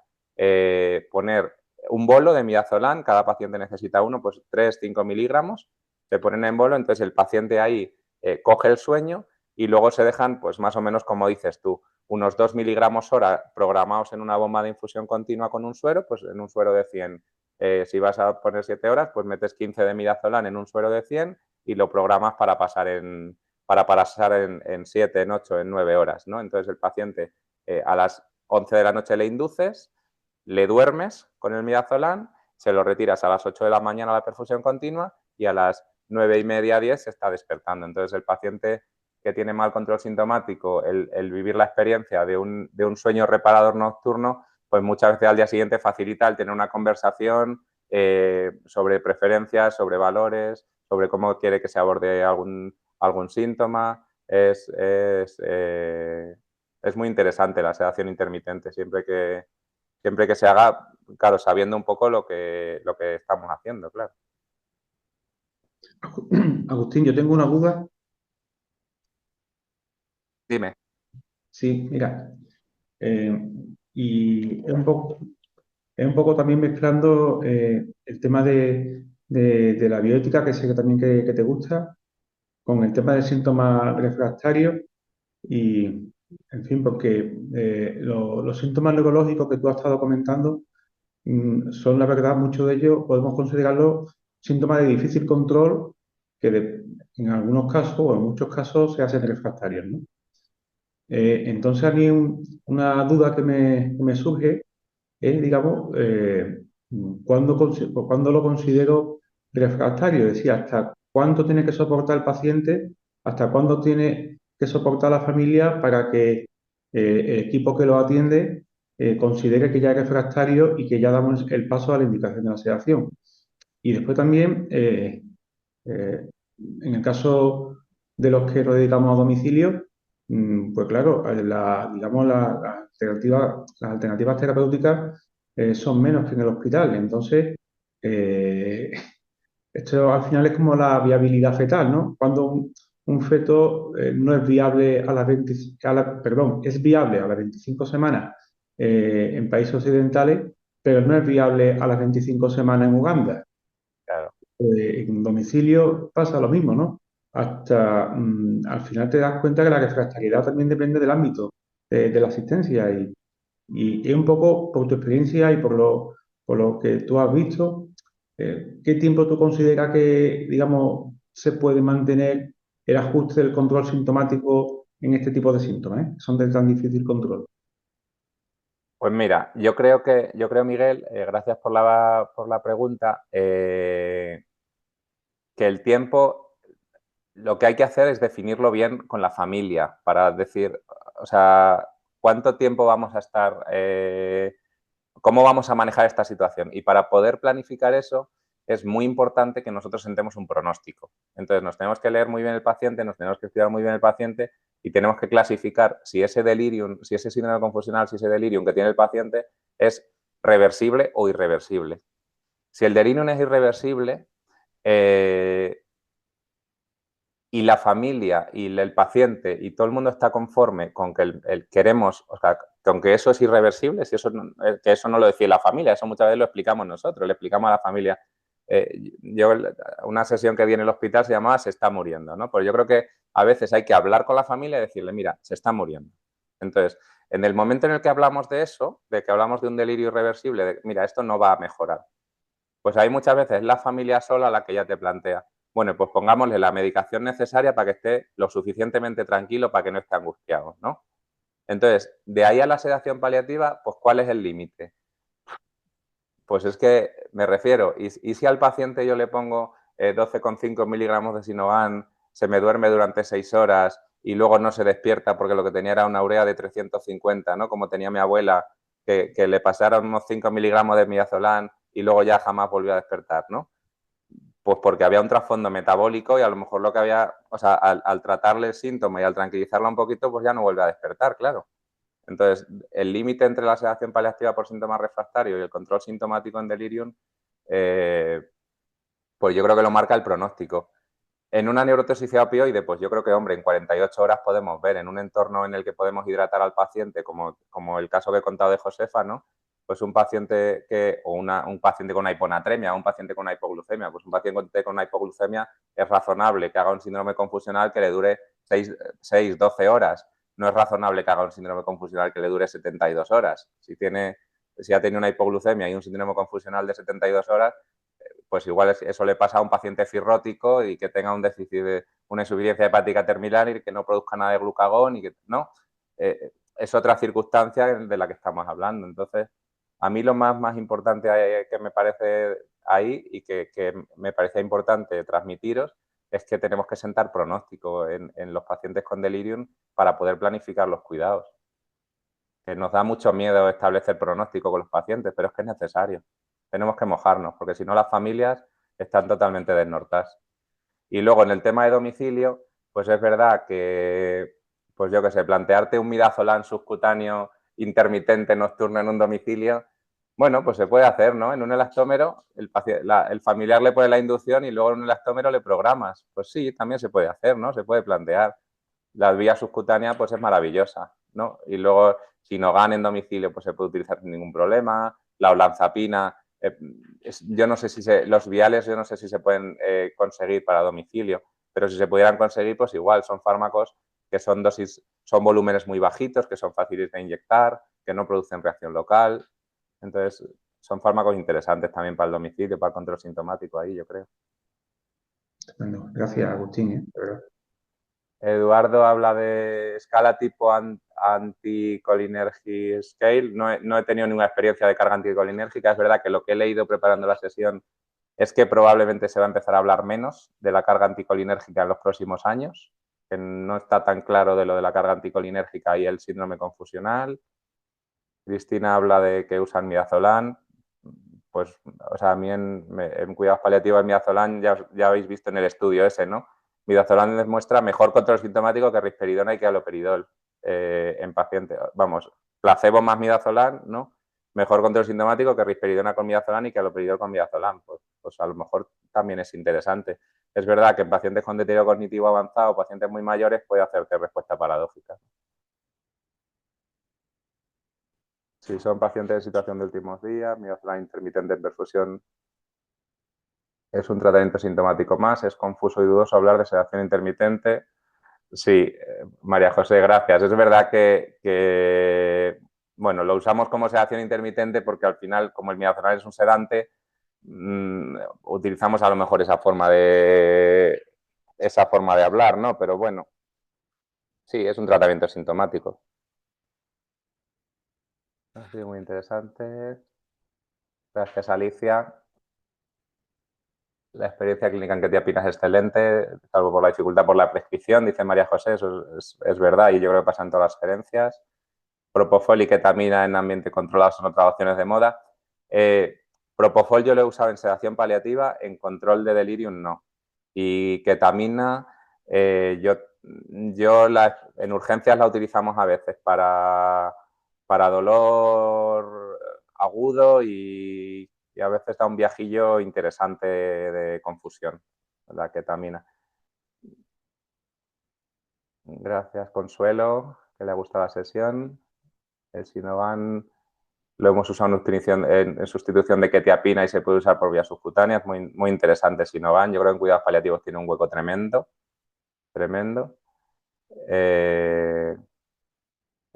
Speaker 2: poner un bolo de midazolam, cada paciente necesita uno, pues 3-5 miligramos, se ponen en bolo, entonces el paciente ahí coge el sueño y luego se dejan, pues más o menos como dices tú, unos 2 miligramos hora programados en una bomba de infusión continua con un suero, pues en un suero de 100. Si vas a poner 7 horas, pues metes 15 de midazolam en un suero de 100 y lo programas para pasar en 7, en 8, en 9 horas, ¿no? Entonces el paciente a las 11 de la noche le induces, le duermes con el midazolam, se lo retiras a las 8 de la mañana a la perfusión continua y a las 9:30, 10 se está despertando. Entonces el paciente que tiene mal control sintomático, el vivir la experiencia de un sueño reparador nocturno, pues muchas veces al día siguiente facilita el tener una conversación sobre preferencias, sobre valores, sobre cómo quiere que se aborde algún síntoma. Es muy interesante la sedación intermitente, siempre que se haga, claro, sabiendo un poco lo que estamos haciendo, claro.
Speaker 3: Agustín, yo tengo una duda.
Speaker 2: Dime.
Speaker 3: Sí, mira, y es un poco también mezclando el tema de la bioética, que sé que también que te gusta, con el tema del síntoma refractario y, en fin, porque los síntomas neurológicos que tú has estado comentando son, la verdad, muchos de ellos podemos considerarlos síntomas de difícil control que en algunos casos o en muchos casos se hacen refractarios, ¿no? Entonces a mí una duda que me surge es, digamos, ¿cuándo lo considero refractario? Es decir, ¿hasta cuánto tiene que soportar el paciente? ¿Hasta cuándo tiene que soportar la familia para que el equipo que lo atiende considere que ya es refractario y que ya damos el paso a la indicación de la sedación? Y después también, en el caso de los que nos dedicamos a domicilio, pues claro, digamos, las alternativas terapéuticas son menos que en el hospital. Entonces, eh, esto al final es como la viabilidad fetal, ¿no? Cuando un feto no es viable perdón, es viable a las 25 semanas en países occidentales, pero no es viable a las 25 semanas en Uganda.
Speaker 2: Claro.
Speaker 3: En domicilio pasa lo mismo, ¿no? Hasta al final te das cuenta que la refractariedad también depende del ámbito de la asistencia y es un poco por tu experiencia y por lo que tú has visto, ¿qué tiempo tú consideras que, digamos, se puede mantener el ajuste del control sintomático en este tipo de síntomas, que son de tan difícil control?
Speaker 2: Pues mira, yo creo, Miguel, gracias por la pregunta, que el tiempo, lo que hay que hacer es definirlo bien con la familia para decir, o sea, cuánto tiempo vamos a estar, cómo vamos a manejar esta situación. Y para poder planificar eso, es muy importante que nosotros sentemos un pronóstico. Entonces, nos tenemos que leer muy bien el paciente, nos tenemos que estudiar muy bien el paciente y tenemos que clasificar si ese delirium, si ese síndrome confusional, si ese delirium que tiene el paciente es reversible o irreversible. Si el delirium es irreversible y la familia y el paciente y todo el mundo está conforme con que queremos, o sea, con que eso es irreversible, si eso que eso no lo decide la familia, eso muchas veces lo explicamos nosotros, le explicamos a la familia. Una sesión que vi en el hospital se llamaba Se está muriendo, ¿no? Pues yo creo que a veces hay que hablar con la familia y decirle, mira, se está muriendo. Entonces, en el momento en el que hablamos de eso, de que hablamos de un delirio irreversible, de mira, esto no va a mejorar, pues hay muchas veces la familia sola la que ya te plantea, bueno, pues pongámosle la medicación necesaria para que esté lo suficientemente tranquilo para que no esté angustiado, ¿no? Entonces, de ahí a la sedación paliativa, pues ¿cuál es el límite? Pues es que me refiero, y si al paciente yo le pongo 12,5 miligramos de Sinogan, se me duerme durante 6 horas y luego no se despierta porque lo que tenía era una urea de 350, ¿no? Como tenía mi abuela, que le pasaron unos 5 miligramos de midazolam y luego ya jamás volvió a despertar, ¿no? Pues porque había un trasfondo metabólico y a lo mejor lo que había, o sea, al tratarle el síntoma y al tranquilizarla un poquito, pues ya no vuelve a despertar, claro. Entonces, el límite entre la sedación paliativa por síntomas refractarios y el control sintomático en delirium, pues yo creo que lo marca el pronóstico. En una neurotoxicidad opioide, pues yo creo que, hombre, en 48 horas podemos ver en un entorno en el que podemos hidratar al paciente, como el caso que he contado de Josefa, ¿no? Pues un paciente un paciente con una hiponatremia, un paciente con una hipoglucemia, pues un paciente con una hipoglucemia es razonable que haga un síndrome confusional que le dure 6, 12 horas. No es razonable que haga un síndrome confusional que le dure 72 horas. Si ha tenido una hipoglucemia y un síndrome confusional de 72 horas, pues igual eso le pasa a un paciente cirrótico y que tenga un déficit de una insuficiencia hepática terminal y que no produzca nada de glucagón y que no. Es otra circunstancia de la que estamos hablando. Entonces, a mí lo más importante que me parece ahí y que me parece importante transmitiros es que tenemos que sentar pronóstico en los pacientes con delirium para poder planificar los cuidados. Que nos da mucho miedo establecer pronóstico con los pacientes, pero es que es necesario. Tenemos que mojarnos, porque si no las familias están totalmente desnortadas. Y luego en el tema de domicilio, pues es verdad que, pues yo qué sé, plantearte un midazolam subcutáneo intermitente nocturno en un domicilio, bueno, pues se puede hacer, ¿no? En un elastómero, el familiar le pone la inducción y luego en un elastómero le programas. Pues sí, también se puede hacer, ¿no? Se puede plantear. La vía subcutánea, pues es maravillosa, ¿no? Y luego, Sinogan en domicilio, pues se puede utilizar sin ningún problema. La olanzapina, yo no sé si los viales, yo no sé si se pueden conseguir para domicilio, pero si se pudieran conseguir, pues igual, son fármacos que son volúmenes muy bajitos, que son fáciles de inyectar, que no producen reacción local. Entonces, son fármacos interesantes también para el domicilio, para el control sintomático ahí, yo creo.
Speaker 3: Bueno, gracias, Agustín, de verdad.
Speaker 2: Eduardo habla de escala tipo anticholinergic scale. No he tenido ninguna experiencia de carga anticolinérgica. Es verdad que lo que he leído preparando la sesión es que probablemente se va a empezar a hablar menos de la carga anticolinérgica en los próximos años, que no está tan claro de lo de la carga anticolinérgica y el síndrome confusional. Cristina habla de que usan midazolam. Pues, o sea, a mí en cuidados paliativos el midazolam ya habéis visto en el estudio ese, ¿no? Midazolam demuestra mejor control sintomático que risperidona y que haloperidol en pacientes. Vamos, placebo más midazolam, ¿no? Mejor control sintomático que risperidona con midazolam y que haloperidol con midazolam. Pues a lo mejor también es interesante. Es verdad que en pacientes con deterioro cognitivo avanzado, pacientes muy mayores, puede hacerte respuesta paradójica. Si son pacientes en situación de últimos días, midazolam intermitente en perfusión es un tratamiento sintomático más. Es confuso y dudoso hablar de sedación intermitente. Sí, María José, gracias. Es verdad que bueno, lo usamos como sedación intermitente porque al final, como el midazolam es un sedante, utilizamos a lo mejor esa forma de hablar, ¿no? Pero bueno, sí, es un tratamiento sintomático. Sí, muy interesante. Gracias, Alicia. La experiencia clínica en Ketiapina es excelente, salvo por la dificultad por la prescripción, dice María José, eso es verdad y yo creo que pasa en todas las gerencias. Propofol y ketamina en ambiente controlado son otras opciones de moda. Propofol yo lo he usado en sedación paliativa, en control de delirium no. Y ketamina, en urgencias la utilizamos a veces para dolor agudo y a veces da un viajillo interesante de confusión, la ketamina. Gracias, Consuelo, que le ha gustado la sesión. El Sinovan lo hemos usado en sustitución de ketiapina y se puede usar por vías subcutáneas. Muy, muy interesante Sinovan. Yo creo que en cuidados paliativos tiene un hueco tremendo. Tremendo.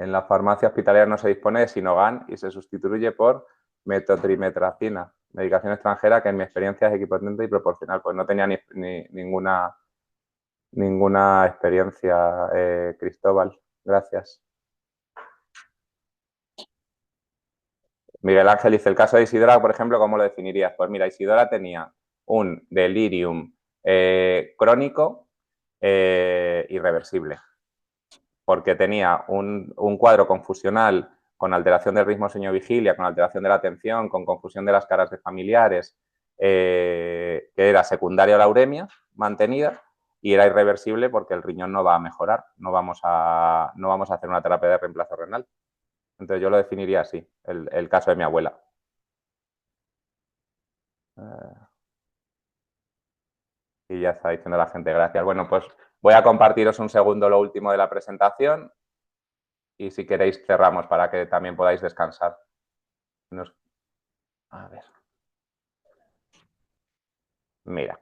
Speaker 2: En la farmacia hospitalaria no se dispone de Sinovan y se sustituye por metotrimetracina, medicación extranjera que en mi experiencia es equipotente y proporcional. Pues no tenía ninguna experiencia, Cristóbal. Gracias. Miguel Ángel dice, el caso de Isidora, por ejemplo, ¿cómo lo definirías? Pues mira, Isidora tenía un delirium crónico irreversible, porque tenía un cuadro confusional con alteración del ritmo sueño-vigilia, con alteración de la atención, con confusión de las caras de familiares, que era secundaria a la uremia mantenida y era irreversible porque el riñón no va a mejorar, no vamos a hacer una terapia de reemplazo renal. Entonces yo lo definiría así, el caso de mi abuela. Y ya está diciendo la gente, gracias. Bueno, pues voy a compartiros un segundo lo último de la presentación y si queréis cerramos para que también podáis descansar. A ver. Mira.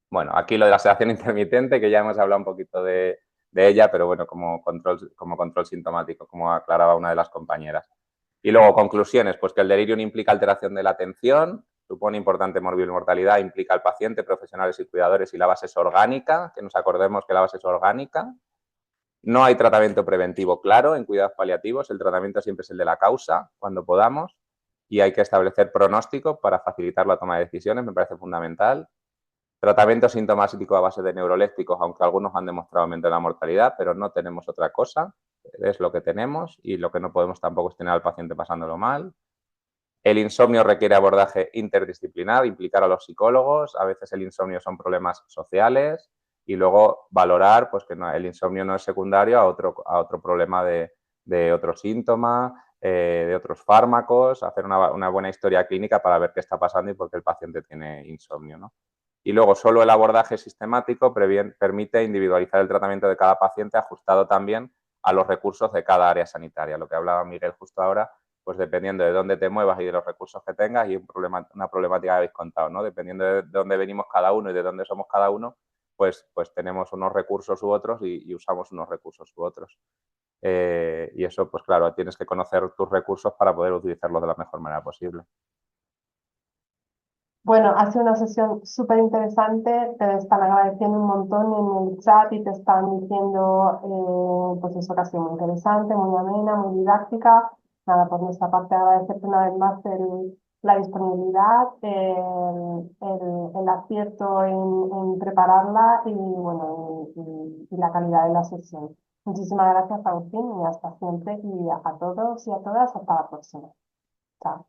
Speaker 2: Bueno, aquí lo de la sedación intermitente, que ya hemos hablado un poquito de ella, pero bueno, como control sintomático, como aclaraba una de las compañeras. Y luego, conclusiones, pues que el delirium implica alteración de la atención, supone importante mortalidad, implica al paciente, profesionales y cuidadores y la base es orgánica, que nos acordemos que la base es orgánica. No hay tratamiento preventivo claro en cuidados paliativos, el tratamiento siempre es el de la causa, cuando podamos, y hay que establecer pronóstico para facilitar la toma de decisiones, me parece fundamental. Tratamiento sintomático a base de neurolépticos, aunque algunos han demostrado aumento de la mortalidad, pero no tenemos otra cosa, es lo que tenemos y lo que no podemos tampoco es tener al paciente pasándolo mal. El insomnio requiere abordaje interdisciplinar, implicar a los psicólogos, a veces el insomnio son problemas sociales y luego valorar pues, que el insomnio no es secundario a otro problema de otro síntoma, de otros fármacos, hacer una buena historia clínica para ver qué está pasando y por qué el paciente tiene insomnio, ¿no? Y luego solo el abordaje sistemático permite individualizar el tratamiento de cada paciente ajustado también a los recursos de cada área sanitaria. Lo que hablaba Miguel justo ahora, pues dependiendo de dónde te muevas y de los recursos que tengas y una problemática que habéis contado, ¿no? Dependiendo de dónde venimos cada uno y de dónde somos cada uno, pues tenemos unos recursos u otros y usamos unos recursos u otros. Y eso, pues claro, tienes que conocer tus recursos para poder utilizarlos de la mejor manera posible.
Speaker 1: Bueno, ha sido una sesión súper interesante, te están agradeciendo un montón en el chat y te están diciendo, pues eso que ha sido muy interesante, muy amena, muy didáctica. Nada, por nuestra parte agradecerte una vez más la disponibilidad, el acierto en prepararla y, bueno, y la calidad de la sesión. Muchísimas gracias, Agustín, y hasta siempre. Y a todos y a todas, hasta la próxima. Chao.